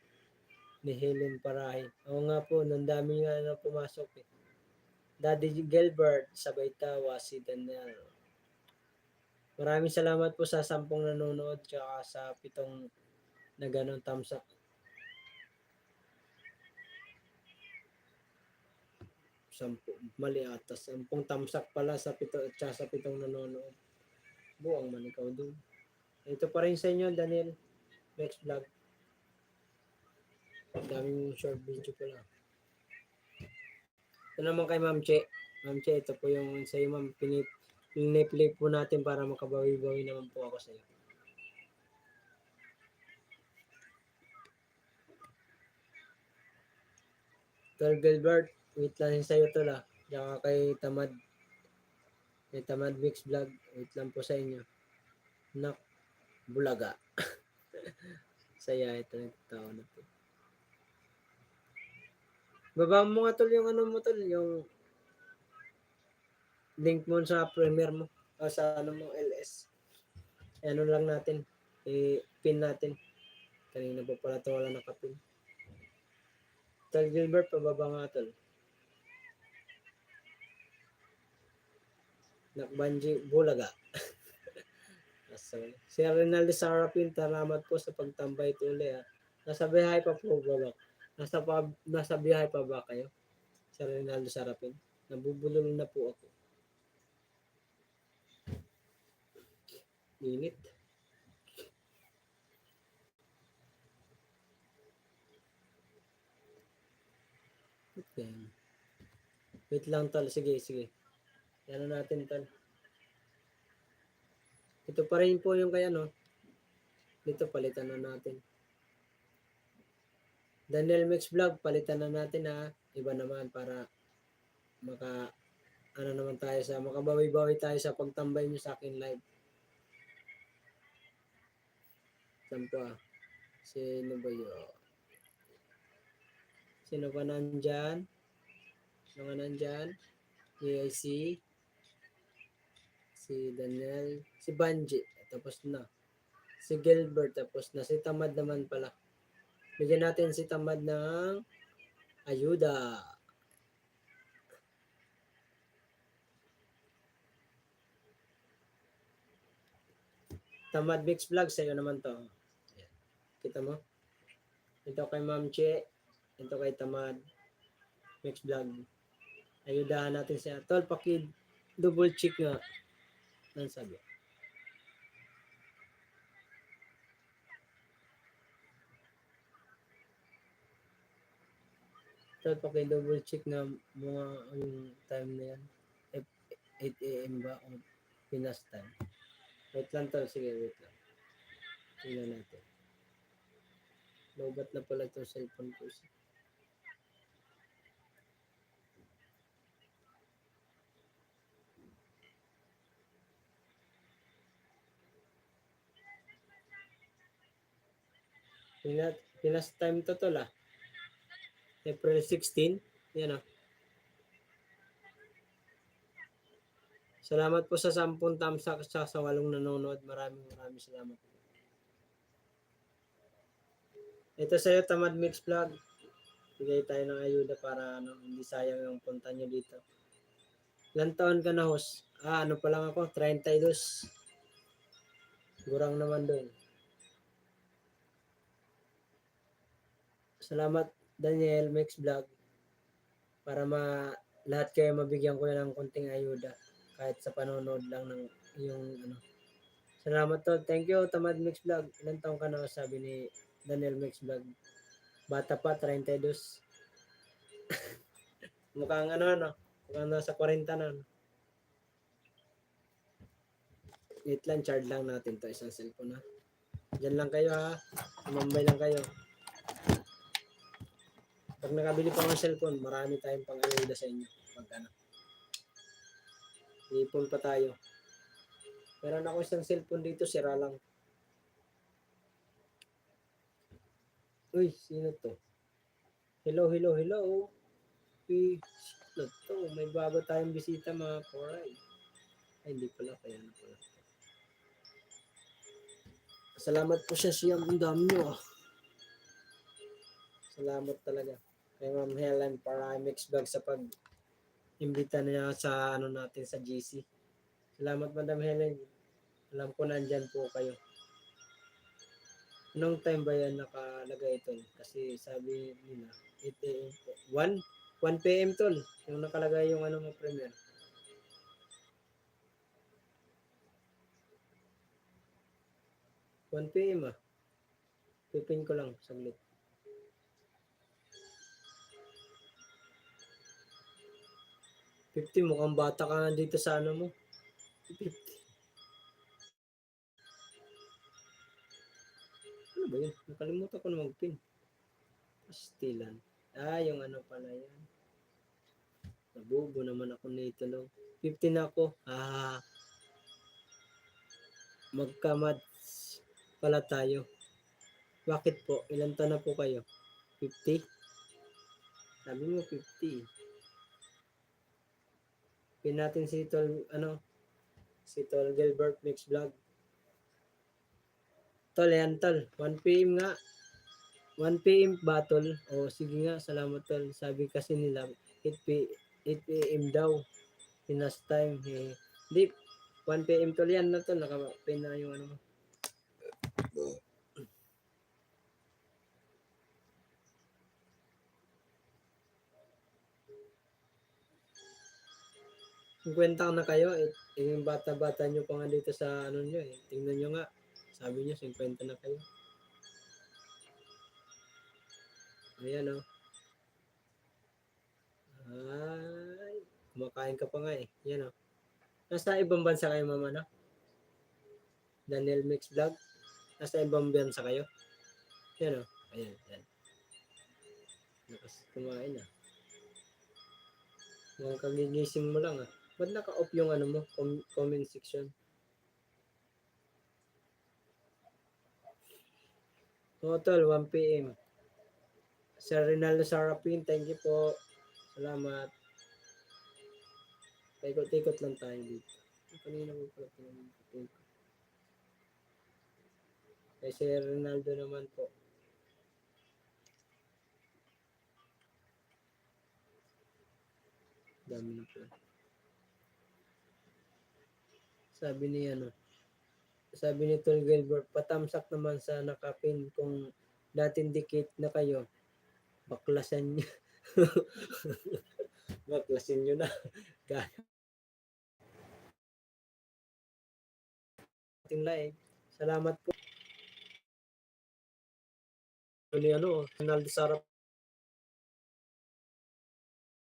ni Helen Parahi. Oo nga po, nandami nga na pumasok eh. Daddy Gilbert, sabay tawa si Daniel. Maraming salamat po sa 10 nanonood tsaka sa 7 na ganun thumbs up. mali ata. 10 tamsak pala sa 7 at sa 7 nanonood. Buwang man ikaw doon. Ito pa rin sa inyo, Daniel. Next vlog. Daming short video pala. Ito naman kay Ma'am Che. Ma'am Che, ito po yung sa iyo, Ma'am. Piniplay po natin para makabawi-bawi naman po ako sa iyo. Tol Gilbert, wait lang sa iyo to la. Diyan kay Tamad. Kay Tamad Mix Vlog. Wait lang po sa inyo. Nak, bulaga. Saya ito ng tao na to. Baba mo nga tol yung ano mo tol, yung link mo sa Premiere mo. O sa ano mo, LS. Ano lang natin. I-pin natin. Kanina pa pala ito wala nakapin. Tol Gilbert, pababa nga tol. Nakbanji, bulaga. So, si Rinaldo Sarapin, salamat po sa pagtambay tuli ha. Nasa biyahe pa po ba? Nasa biyahe pa ba kayo? Si Rinaldo Sarapin. Nabubulol na po ako. Init. Okay. Wait lang tol. Sige. Ano natin tol. Ito pa rin po yung kaya no. Dito palitan na natin. Daniel Mix Vlog, palitan na natin ha. Iba naman para makabawi-bawi tayo sa pagtambay nyo sa akin live. Saan po ah? Sino ba yun? Sino ba nandyan? Sino ka nandyan? EIC. Si Daniel. Si Banji. Tapos na. Si Gilbert. Tapos na. Si Tamad naman pala. Bigyan natin si Tamad ng ayuda. Tamad Mix Vlog. Sa'yo naman to. Kita mo? Ito kay Ma'am Che. Ito kay Tamad Mix Vlog. Ayudahan natin siya. Tol, double check nga. Ano sabi? Tol, double check na mga yung time na yan. 8 a.m. ba? O Pinas time. Wait lang tol. Sige, wait lang. Tingnan natin. Lobat na pala itong cellphone ko. Pinas time to tol ah. April 16. Yan ah. Salamat po sa 10 tamsak sa 8 nanonood. Maraming salamat. Ito sa iyo, Tamad Mix Vlog. Bigay tayo ng ayuda para hindi sayang yung punta nyo dito. Ilan taon ka na, host? Ano pa lang ako? 32. Gurang naman doon. Salamat, Daniel Mix Vlog. Para lahat kayo mabigyan ko ng konting ayuda. Kahit sa panonood lang ng yung ano. Salamat to. Thank you, Tamad Mix Vlog. Ilan taon ka na, sabi ni Daniel Mix Vlog? Bata pa, 32. Mukhang no? Mukhang nasa 40 na. No? Wait lang, charge lang natin to isang cellphone ha. Diyan lang kayo ha. Umambay lang kayo. Pag nakabili pa ng cellphone, marami tayong pang-ayuda sa inyo. Pag ipon pa tayo. Meron ako isang cellphone dito, sira lang. Uy, sino to? Hello. Sino to? May bago tayong bisita mga koray. Ay, hindi pala. Kaya na pala. Salamat po siya. Ang dami nyo. Salamat talaga. Kay Ma'am Helen para Mix Vlog sa pag-imbita niya sa natin sa GC. Salamat Madam Helen. Alam ko nandyan po kayo. Anong time ba yan nakalagay ito? Kasi sabi nila 8 a.m. 1 p.m. tol. Yung nakalagay yung ano mo, Premier. One PM ah. Pipin ko lang, saglit. $50, mukhang bata ka na dito sa ano mo. $50. Ano ba yun? Nakalimutan ko na mag-pin. Pastilan. Yung ano pala yan. Nabubo naman ako nito lang. 50 na ako. Magkamats pala tayo. Bakit po? Ilan taon na po kayo? 50? Sabi mo 50. Pin natin si Tol, si Tol Gilbert Mix Vlog. Tol, yan Tol. 1 PM nga. 1 PM battle. Sige nga, salamat Tol. Sabi kasi nila, 8 PM daw. Pinas time. Di, 1 PM Tol yan na Tol. Nakapin na yung ano mo. 50 na kayo, yung bata-bata nyo pa nga dito sa ano nyo eh. Tingnan nyo nga. Sabi nyo, 50 na kayo. Ayan o. Ay, kumakain ka pa nga eh. Yan o. Nasa ibang bansa kayo, mama, no? Daniel Mix Vlog. Nasa ibang bansa kayo. Yan o. Ayan, yan. Nakas kumain ah. Mukhang kagigising mo lang ah. Ba't naka-off yung ano mo? Comment section. Total, 1 PM. Sir Rinaldo Sarapin, thank you po. Salamat. Paikot-ikot lang tayo dito. Kanina ko pala pinag-ikot. Kay Sir Rinaldo naman po. Dami na po. Sabi ni Tol Gilbert, patamsak naman sa nakapin kung dating dikit na kayo. Baklasan nyo. Baklasin nyo na. Ating live. Salamat po. Ni Ronaldo Sarap.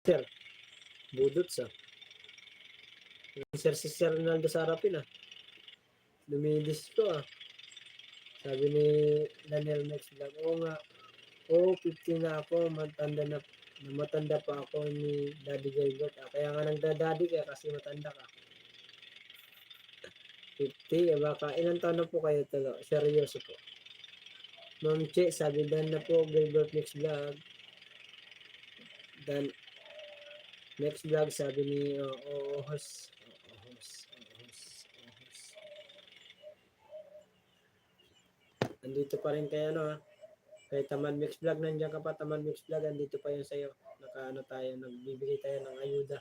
Sir, budot sa. Si Sir Ronaldo Sarapin ah. Lumidis ko ah. Sabi ni Daniel Max Vlog, nga. 50 na ako, matanda pa ako ni Daddy Gilbert. Kaya nga nagda-daddy ka kasi matanda ka. 50, baka ilang taon na po kayo talo? Seryoso po. Ma'am Che, sabi dan na po, Gilbert Mix Vlog. Dan Next Vlog, sabi ni Ohos. Andito pa rin kay kay Tamad Mix Vlog, nandiyan ka pa Tamad Mix Vlog, andito pa yun sa'yo. Tayo, nagbibigay tayo ng ayuda.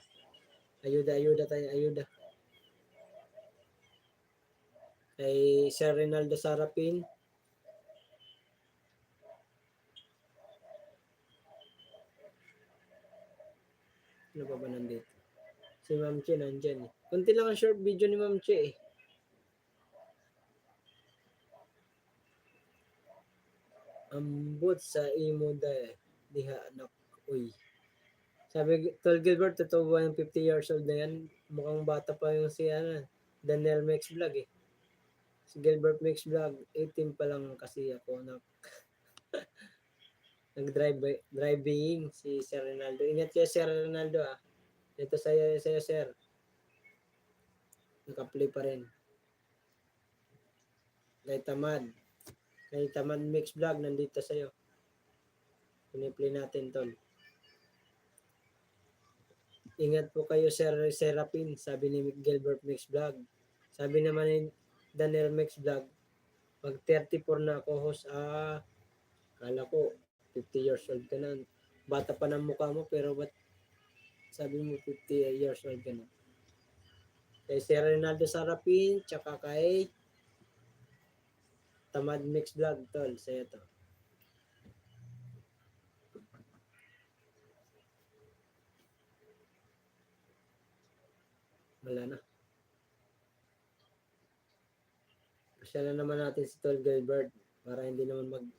Ayuda. Kay Sir Rinaldo Sarapin. Ano pa ba nandito? Si Ma'am Che nandyan eh. Kunti lang ang short video ni Ma'am Che eh. Ambot sa imo diha anak. Uy. Sabi Tol Gilbert, totoo ba yung 50 years old na yan? Mukhang bata pa yung si Daniel Mix Vlog eh. Si Gilbert Mix Vlog, 18 pa lang kasi ako nag-driving si Sir Ronaldo. Ingat kayo Sir Ronaldo ah. Ito sa'yo Sir. Naka-play pa rin. Kay Tamad Mix Vlog, nandito sa'yo. Piniplay natin tol. Ingat po kayo Sir Serapin, sabi ni Gilbert Mix Vlog. Sabi naman ni Daniel Mix Vlog, pag 34 na ako host, kala ko 50 years old ka na. Bata pa ng mukha mo, pero ba't sabi mo 50 years old ka na? Kay Sir Ronaldo Sarapin, tsaka kay Tamad Mix Vlog, tol. Sa'yo to. Wala na. Pasyalan naman natin si Tol Gilbert para hindi naman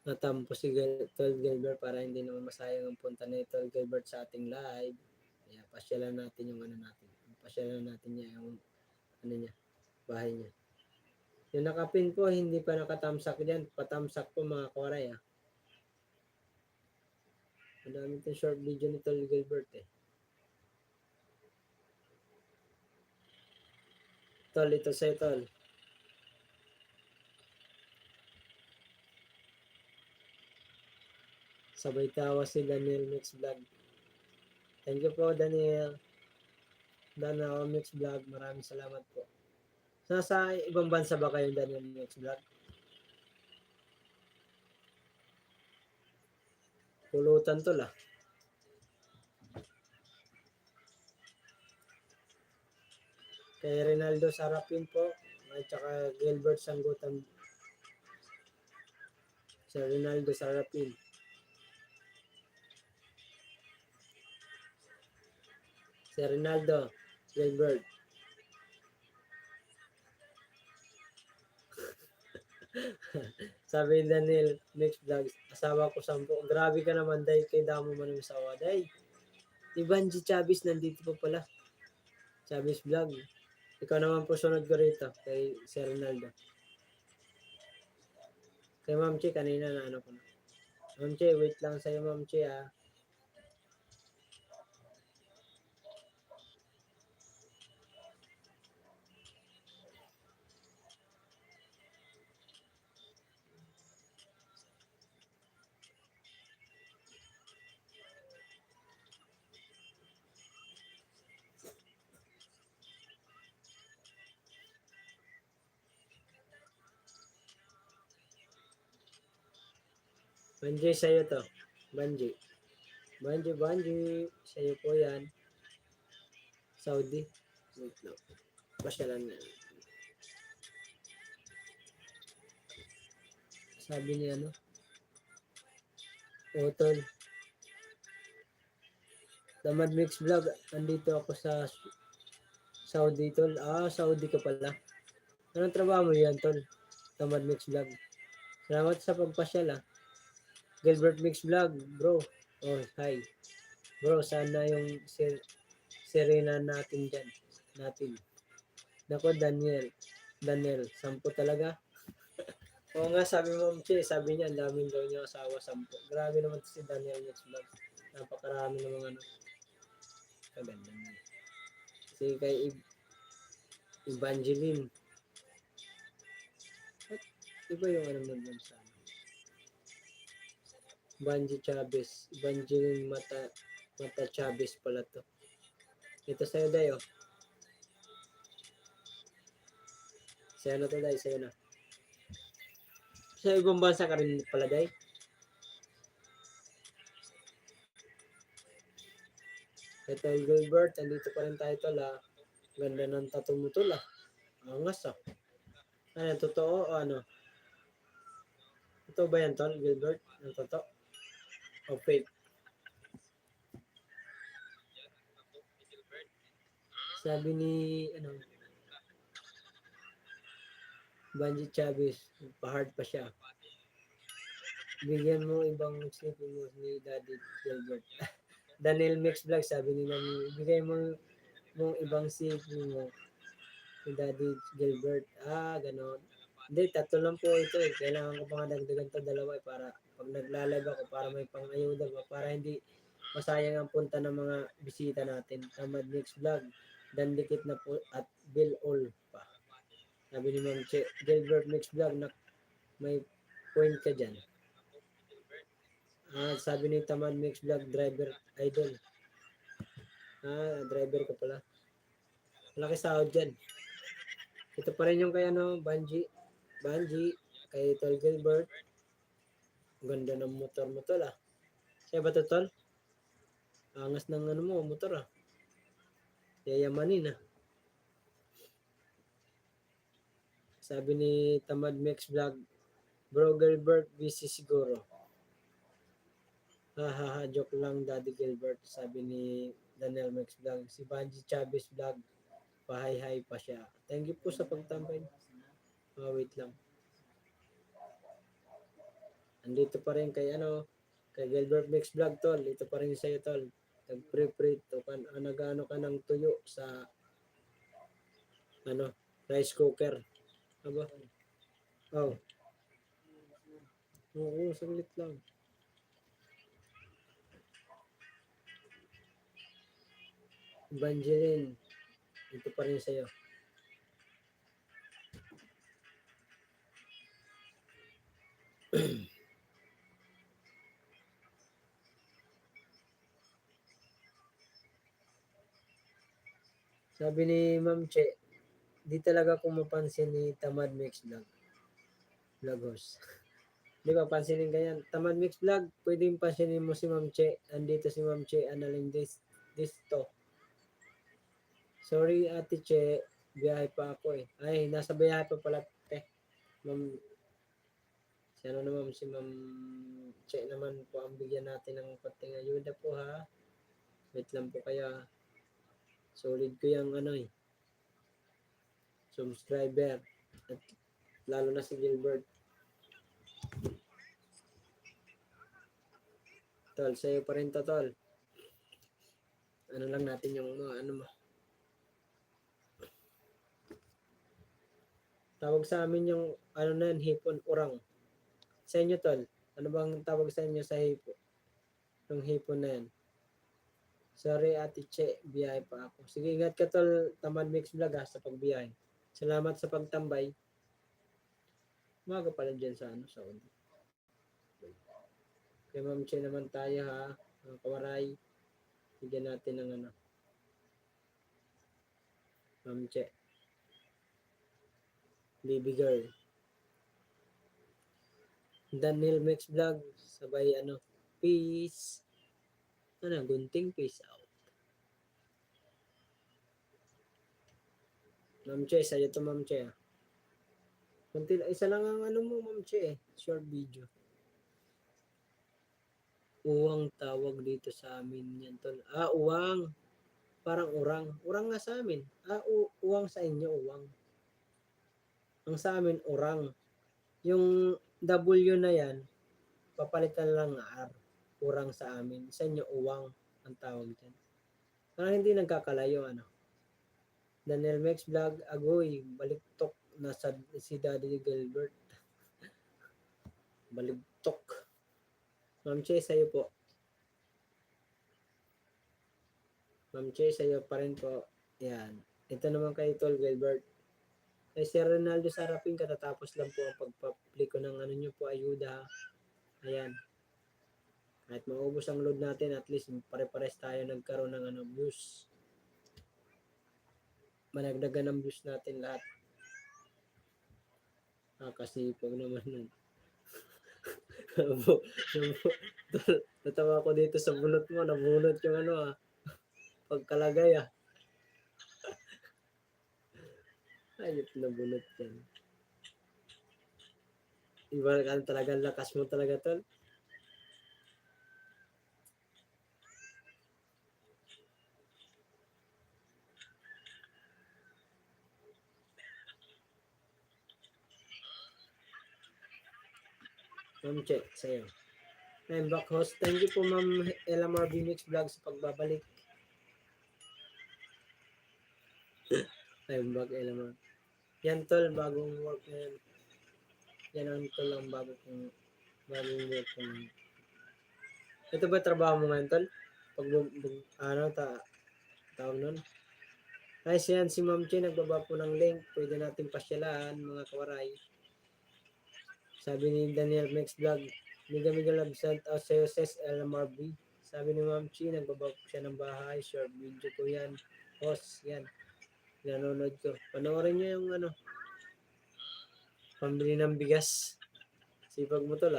natampo si Tol Gilbert, para hindi naman masayang ang punta ni Tol Gilbert sa ating live. Kaya pasyalan natin yung ano natin. Pasyalan natin niya yung ano niya, bahay niya. Yung nakapin po, hindi pa nakatamsak dyan. Patamsak po mga koray ah. Madami itong short video ni Tol Gilbert eh. Tol, ito sa'yo Tol. Sabay tawa si Daniel Mix Vlog. Thank you po Daniel. Daniel Mix Vlog. Maraming salamat po. Nasa ibang bansa ba kayo Daniel Mix Vlog? Pulutan Tol ah. Kay Rinaldo Sarapin po. At saka Gilbert Sanggutan. Si Rinaldo Sarapin. Si Rinaldo Gilbert. Sabi ni Daniel Mix Vlog, asawa ko 10. Grabe ka naman dahil kay damo man yung asawa. Dahil Ivanji Chavez nandito pa pala. Chavez Vlog. Ikaw naman po sunod ko rito kay Sir Ronaldo. Kay Ma'am Chi kanina na ano ko na. Ma'am Chi, wait lang sa'yo Ma'am Chi ah. Banji sa'yo to. Banji. Banji. Sa'yo po yan. Saudi. Wait lang. Pasyalan na. Sabi niya ano. Utol. Tamad Mix Vlog. Andito ako sa Saudi tol. Ah, Saudi ka pala. Anong trabaho mo yan tol? Tamad Mix Vlog. Salamat sa pagpasyal ah. Gilbert Mix Vlog, bro. Oh, hi. Bro, sana yung Serena natin dyan. Natin. Nako, Daniel, 10 talaga. Oo nga, sabi mo, Che, sabi niya, ang daming daw niya asawa, 10. Grabe naman si Daniel Mix Vlog. Napakarami ng mga ano. Kaganda niya. Kasi kay Evangeline. At iba yung ano mo dyan sa Banji Chavez. Evangeline Mata Chavez pala to. Ito sa'yo, Dayo. Sa'yo na to, Day. Sa'yo na. Sa ibang bansa ka rin pala, Day. Ito, Gilbert. Andito pa rin tayo, tol, ah. Ganda ng tattoo mo, tol, ah. Angas, ah. Ano, totoo o ano? Totoo ba yan, tol, Gilbert? Ang totoo? O fake? Sabi ni, ano, Banji Chavez, pa-hard pa siya. Bigyan mo ibang sleeping mo ni Daddy Gilbert. Daniel Mix Vlog, sabi ni Nami, bigay mo ibang sleeping mo ni Daddy Gilbert. Ah, ganon. Hindi, 3 lang po ito eh. Kailangan ko pa nga dagdagan to 2 eh, para pag nagla-live ako, para may pang-ayuda ba, para hindi masayang ang punta ng mga bisita natin. Tamad Mix Vlog, dandikit na po at Bill All pa. Sabi ni Ma'am Che, Gilbert Mix Vlog, na may point ka dyan. Ah, sabi ni Tamad Mix Vlog, driver idol. Ah, driver ka pala. Malaki sahod dyan. Ito pa rin yung kay ano, Banji, kay Tol Gilbert. Ganda ng motor mo tol ah. Siya ba to tol? Angas ng ano mo, motor ah. Yayamanin ah. Sabi ni Tamad Mix Vlog, Bro Gilbert, busy siguro. Hahaha, joke lang Daddy Gilbert, sabi ni Daniel Max Vlog. Si Banji Chavez Vlog, pahay-hay pa siya. Thank you po sa pagtambay. Wait lang. Andito pa rin kay kay Gilbert Max Vlog tol. Ito pa rin sa'yo tol. Nag-pre-print o nag-ano ka ng tuyo sa rice cooker. Aba? Oh. Oo, saglit lang. Evangeline, ito pa rin sa'yo. Sabi ni Ma'am Che, di talaga ko mapansin ni Tamad Mix Vlog. Vlog host. Di ba pansinin ka yan? Tamad Mix Vlog, pwedeng pansinin mo si Ma'am Che. Andito si Ma'am Che, analing this to. Sorry Ate Che, biyahe pa ako eh. Ay, nasa biyahe pa pala eh. Ma'am, si naman si Ma'am Che naman po ang bigyan natin ng konting ayuda po ha. Wait lang po kaya. Solid ko yung subscriber. At lalo na si Gilbert. Tol, sa'yo pa rin to, tol. Ano lang natin yung tawag sa amin yung na yan, hipon, urang. Sa inyo, tol, ano bang tawag sa inyo sa hipon? Yung hipon na yan. Sorry, Ate Che, biyahe pa ako. Sige, ingat ka, tol, Tamad Mix Vlog ha, sa pagbiyahe. Salamat sa pagtambay. Umaga pala dyan sa Saudi. Kay Ma'am Che naman tayo ha, mga kawaray. Bigyan natin ng Ma'am Che. Baby girl. Daniel Mix Vlog, sabay peace. Gunting peace out. Ma'am Che, sa'yo to Ma'am Che. Isa lang ang mo Ma'am Che, short video. Uwang tawag dito sa amin yan tol. Uwang. Parang urang. Urang nga sa amin. Uwang sa inyo, uwang. Ang sa amin, urang. Yung W na yan, papalitan lang ng R. Urang sa amin. Sa inyo, uwang ang tawag dyan. Parang hindi nagkakalayo, Daniel Max Vlog, agoy, baliktok na si Daddy Gilbert. Baliktok. Ma'am Che, sa'yo po. Ma'am Che, sa'yo pa rin po. Yan. Ito naman kay Tol Gilbert. Kay Sir Ronaldo Sarapin, katatapos lang po ang pagpa-play ko ng nyo po, ayuda. Ayan. Kahit maubos ang load natin, at least pare-pares tayo nagkaroon ng views. Managdagan ng views natin lahat. Kasipag naman nun. Natawa ko dito sa bunot mo, nabunot yung pagkalagay Ayot na bunot yan. Iba ka talaga, lakas mo talaga tol. Ma'am Che, sa'yo. I'm back host. Thank you po Ma'am LMR Mix Vlog sa pagbabalik. I'm back LMR. Yan tol, bagong work na yan. Yan ang tol ang bagong work ko. Ito ba trabaho mo ngayon tol? Tawag nun? Ay, siyan si Ma'am Che, nagbaba po ng link. Pwede natin pasyalaan, mga kawaray. Sabi ni Daniel Max Vlog, Miga Love sent out sa'yo says LMRB. Sabi ni Ma'am Chi, nagbaba po siya ng bahay. Short video ko yan. Host, yan. Nanonood ko. Panoorin niyo yung pambili ng bigas. Sipag mo tol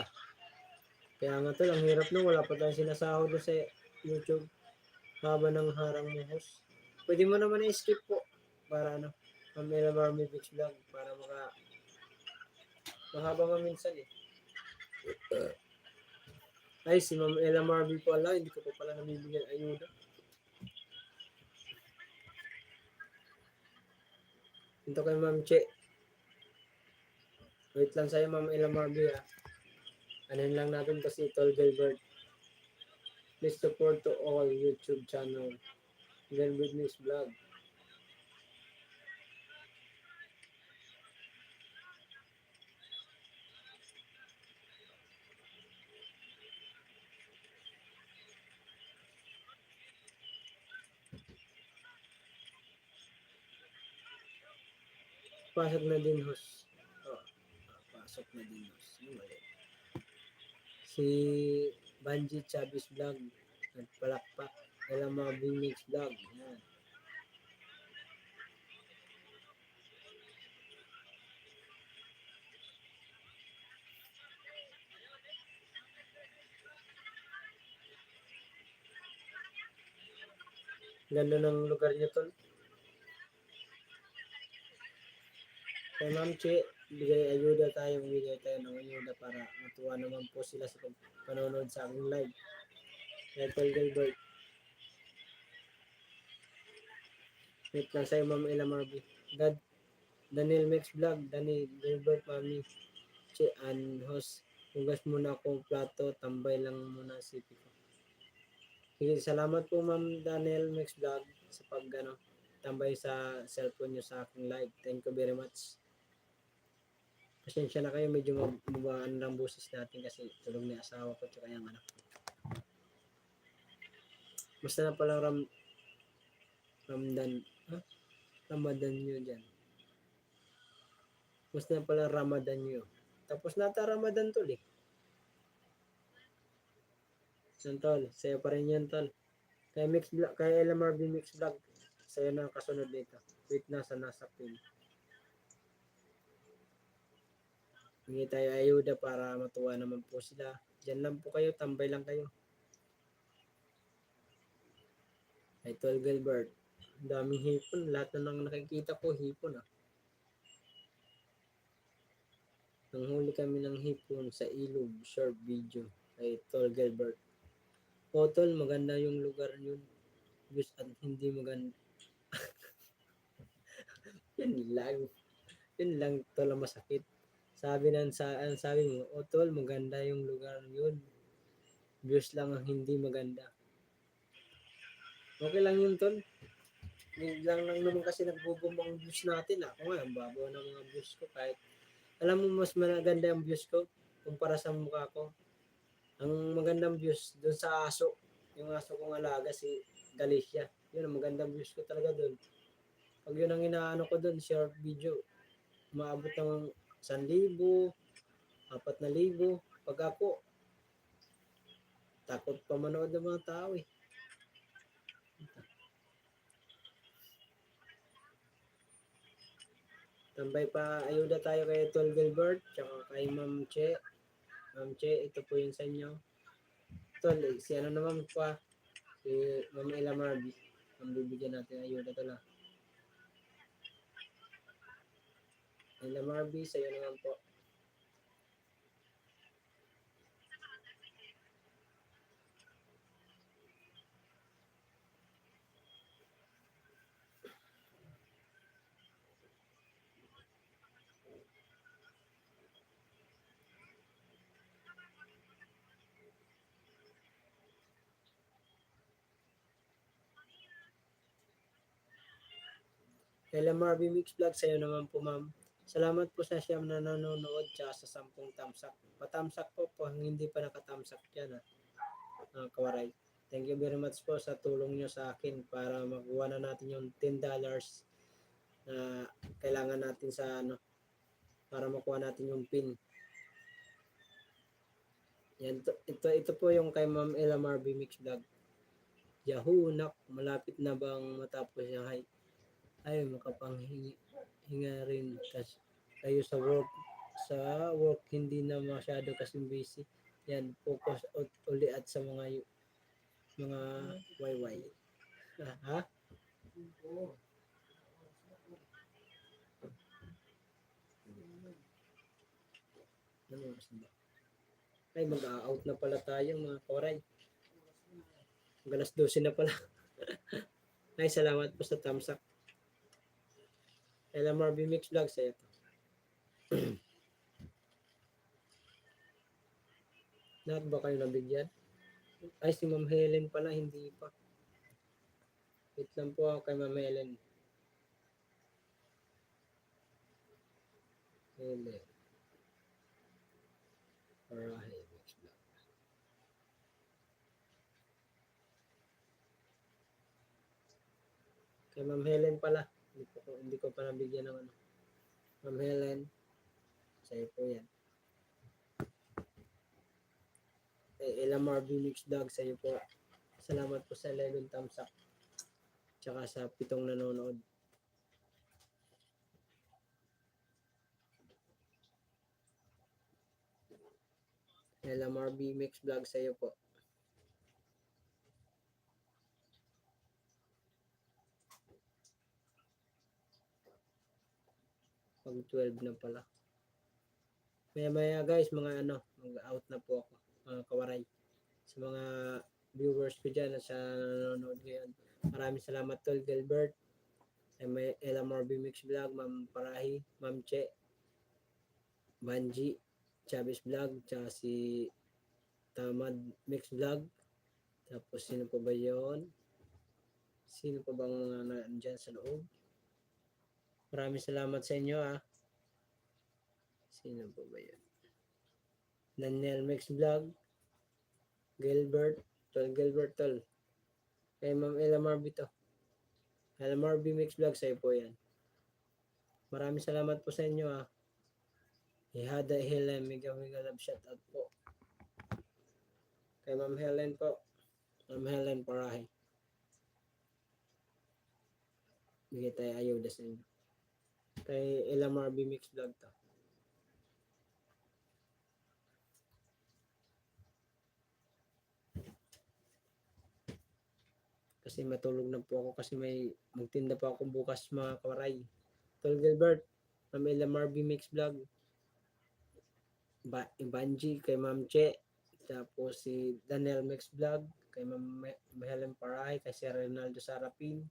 Kaya nga tol, ang hirap no. Wala pa tayong sinasahod sa YouTube. Haba ng harang mo host. Pwede mo naman i-skip po. Para Pamela Marmy Beach Vlog. Para mahaba nga minsan Ay, si Ma'am Ella Marby pala, hindi ko pa pala nabibigyan ayuda. Ito kay Ma'am Che. Wait lang sa'yo, Ma'am Ella Marby, ah. Anin lang natin kasi Tol Gilbert. Please support to all YouTube channel. Gilbert News Vlog. Pasok na din, host. Oh, pasok na din, host. Si Banji Chavez Vlog. Nagpalakpak. Kailang mga Mix Vlog. Yan. Ganda ng lugar niyo, Tol. Kay Ma'am Che, bigay tayo ng ayuda para matuwa naman po sila sa panonood sa aking live. Kay Tol Gilbert. Wait lang sa'yo, Ma'am Ella Marby. God, Daniel Mix Vlog, Daniel Gilbert, Mami Che, and host. Hugas muna akong plato, tambay lang muna sipi ko. Sige, salamat po Ma'am Daniel Mix Vlog sa tambay sa cellphone nyo sa aking live. Thank you very much. Pasensya na kayo, medyo mababaan lang boses natin kasi tulog na asawa ko tsaka yung anak ko. Basta na pala Ramadan nyo dyan. Basta na pala Ramadan nyo. Tapos nata Ramadan tol eh. Yan tol, sa'yo pa rin yan tol. Kaya LMRB Mix Vlog, sa'yo na kasunod dito. Wait na sa nasa pin. Hindi tayo ayuda para matuwa naman po sila. Diyan lang po kayo, tambay lang kayo. Ay, Tol Gilbert. Ang daming hipon. Lahat na nang nakikita ko, hipon ah. Nanghuli kami ng hipon sa ilog, short video. Ay, Tol Gilbert. O, Tol, maganda yung lugar yun. Views at hindi maganda. Yun lang. Yun lang, Tol, ang masakit. Sabi mo, o Tol, maganda yung lugar yun. Views lang ang hindi maganda. Okay lang yun, Tol. Hindi lang naman kasi nagbo-boom ang views natin. Ako nga, ang babaw ng mga views ko. Kahit, alam mo, mas maganda ang views ko kumpara sa mukha ko. Ang magandang views doon sa aso. Yung aso kong alaga, si Galicia. Yun, ang magandang views ko talaga doon. Pag yun ang inaano ko doon, short video, umaabot ng 1,000, 4,000. Pag ako, takot pa manood ng mga tao eh. Tambay pa, ayuda tayo kay Tol Gilbert, tsaka kay Ma'am Che. Ma'am Che, ito po yun sa inyo. Tol, si ano naman pa, si Ma'am Ella Marby. Ang bibigyan natin ayuda tol ah. Ella Marby, sa'yo naman po. Ella Marby Mix Vlog, sa'yo naman po ma'am. Salamat po sa siyam na nanonood tsaka sa 10 tamsak. Patamsak po hindi pa nakatamsak dyan kawaray. Thank you very much po sa tulong nyo sa akin para makuha na natin yung $10 na kailangan natin sa para makuha natin yung pin. Yan, ito po yung kay Ma'am Ella Marby Mix Vlog. Yahoo, malapit na bang matapos yung hike? Ay, makapanghinga rin kasi kayo sa work hindi na masyado kasing busy. Yan, focus uli at sa mga YY. Ha? Ano ba? Ay, mag-out na pala tayo mga koray. Alas 12 na pala. Ay, salamat po sa thumbs up. LMRB Mix Vlog sa'yo. Lahat ba kayo nabigyan? Ay, si Ma'am Helen pala, hindi pa. Wait lang po ako kay Ma'am Helen. Helen. Alright, Mix Vlog. Kay Ma'am Helen pala. Hindi ko pa nabigyan ng ano. Ma'am Helen. Sa'yo po yan. LMRB Mix Vlog sa'yo po. Salamat po sa 11 thumbs up. Tsaka sa 7 nanonood. LMRB Mix Vlog sa'yo po. Pag 12 na pala. Maya guys, mga ano, mag-out na po ako. Mga kawaray. Sa mga viewers ko dyan na sa nanonood ngayon. Maraming salamat tol, Gilbert. May LMRB Mix Vlog, Ma'am Parahi, Ma'am Che, Banji, Chavez Vlog, tsaka si Tamad Mix Vlog. Tapos sino pa ba yon? Sino pa bang mga nandyan sa loob? Maraming salamat sa inyo ah. Sino pa ba yun? Daniel Mix Vlog, Gilbert, tol Gilbert tol. Kay Ma'am LMRB to. LMRB Mix Vlog sa'yo po yan. Maraming salamat po sa inyo ah. Ihada Helen, mega love shout out po. Kay Ma'am Helen po. Ma'am Helen Parahe. Bigay tayo ayuda sa inyo. Kay LMRB Mix Vlog to. Kasi matulog na po ako kasi may magtinda pa ako bukas mga kawaray. Tol Gilbert, Ma'am LMRB Mix Vlog. Banji, kay Ma'am Che. Tapos si Daniel Mix Vlog. Kay Ma'am Helen Parahe. Kay Sir Ronaldo Sarapin.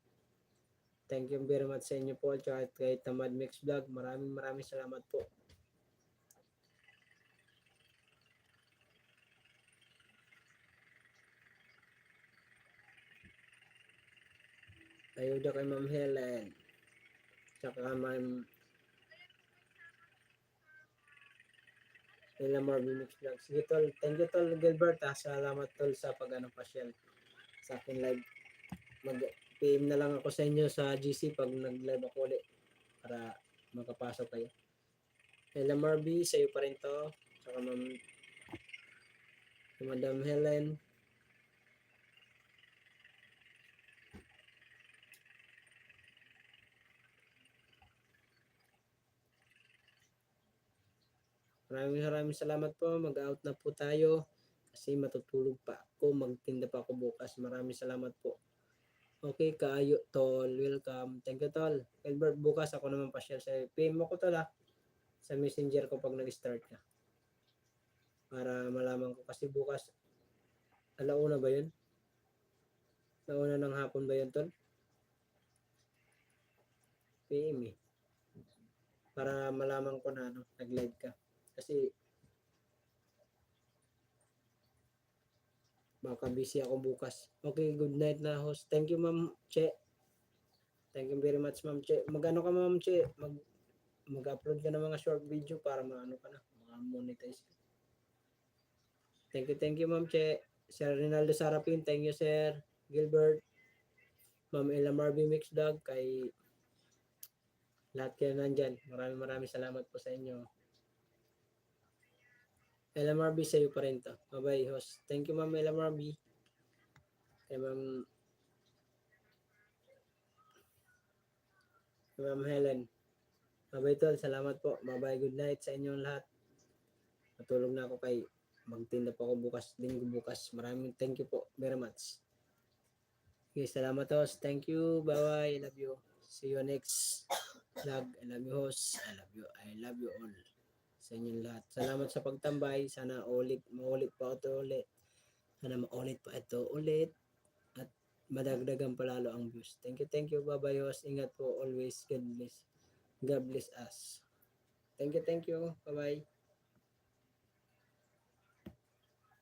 Thank you very much sa inyo po. At kay Tamad Mix Vlog. Maraming salamat po. Ayuda kay Ma'am Helen. Tsaka Ma'am LMRB Mix Vlog. Sige tol. Thank you tol Gilbert ha. Salamat tol sa pag-ano pasyal sa akin live. Mag-PM na lang ako sa inyo sa GC pag nag-live ako ulit para makapasok kayo. LMRB, sa'yo pa rin to. Tsaka Madam Helen. Maraming salamat po. Mag-out na po tayo kasi matutulog pa ako. Magtinda pa ako bukas. Maraming salamat po. Okay, kaayo tol. Welcome. Thank you tol. Albert, bukas ako naman pa-share sa PM mo ko tol sa messenger ko pag nag-start ka. Para malaman ko kasi bukas alauna ba yun? Alauna ng hapon ba yun tol? PM eh. Para malaman ko na nag-live ka. Kasi baka busy ako bukas. Okay, good night na host. Thank you Ma'am Che. Thank you very much Ma'am Che. Mag-ano ka Ma'am Che? Mag-upload ka ng mga short video para maano ka na, ma-monetize ka. Thank you Ma'am Che. Sir Rinaldo Sarapin, thank you Sir Gilbert. Ma'am LMRB Mix Vlog, kay lahat kayo nandyan. Maraming salamat po sa inyo. LMRB sa'yo pa rin to. Bye-bye host. Thank you Ma'am LMRB. Kay Ma'am Helen. Bye-bye tol. Salamat po. Bye-bye. Good night sa inyong lahat. Matulog na ako kay magtinda pa ako bukas. Linggo bukas. Maraming thank you po very much. Okay, salamat host. Thank you. Bye-bye. I love you. See you next vlog. I love you host. I love you. I love you all. sa inyong lahat. Salamat sa pagtambay. Sana maulit pa ito ulit. Sana maulit pa ito ulit. At madagdagan palalo ang views. Thank you. Bye-bye, host. Ingat po always. God bless us. Thank you. Bye-bye.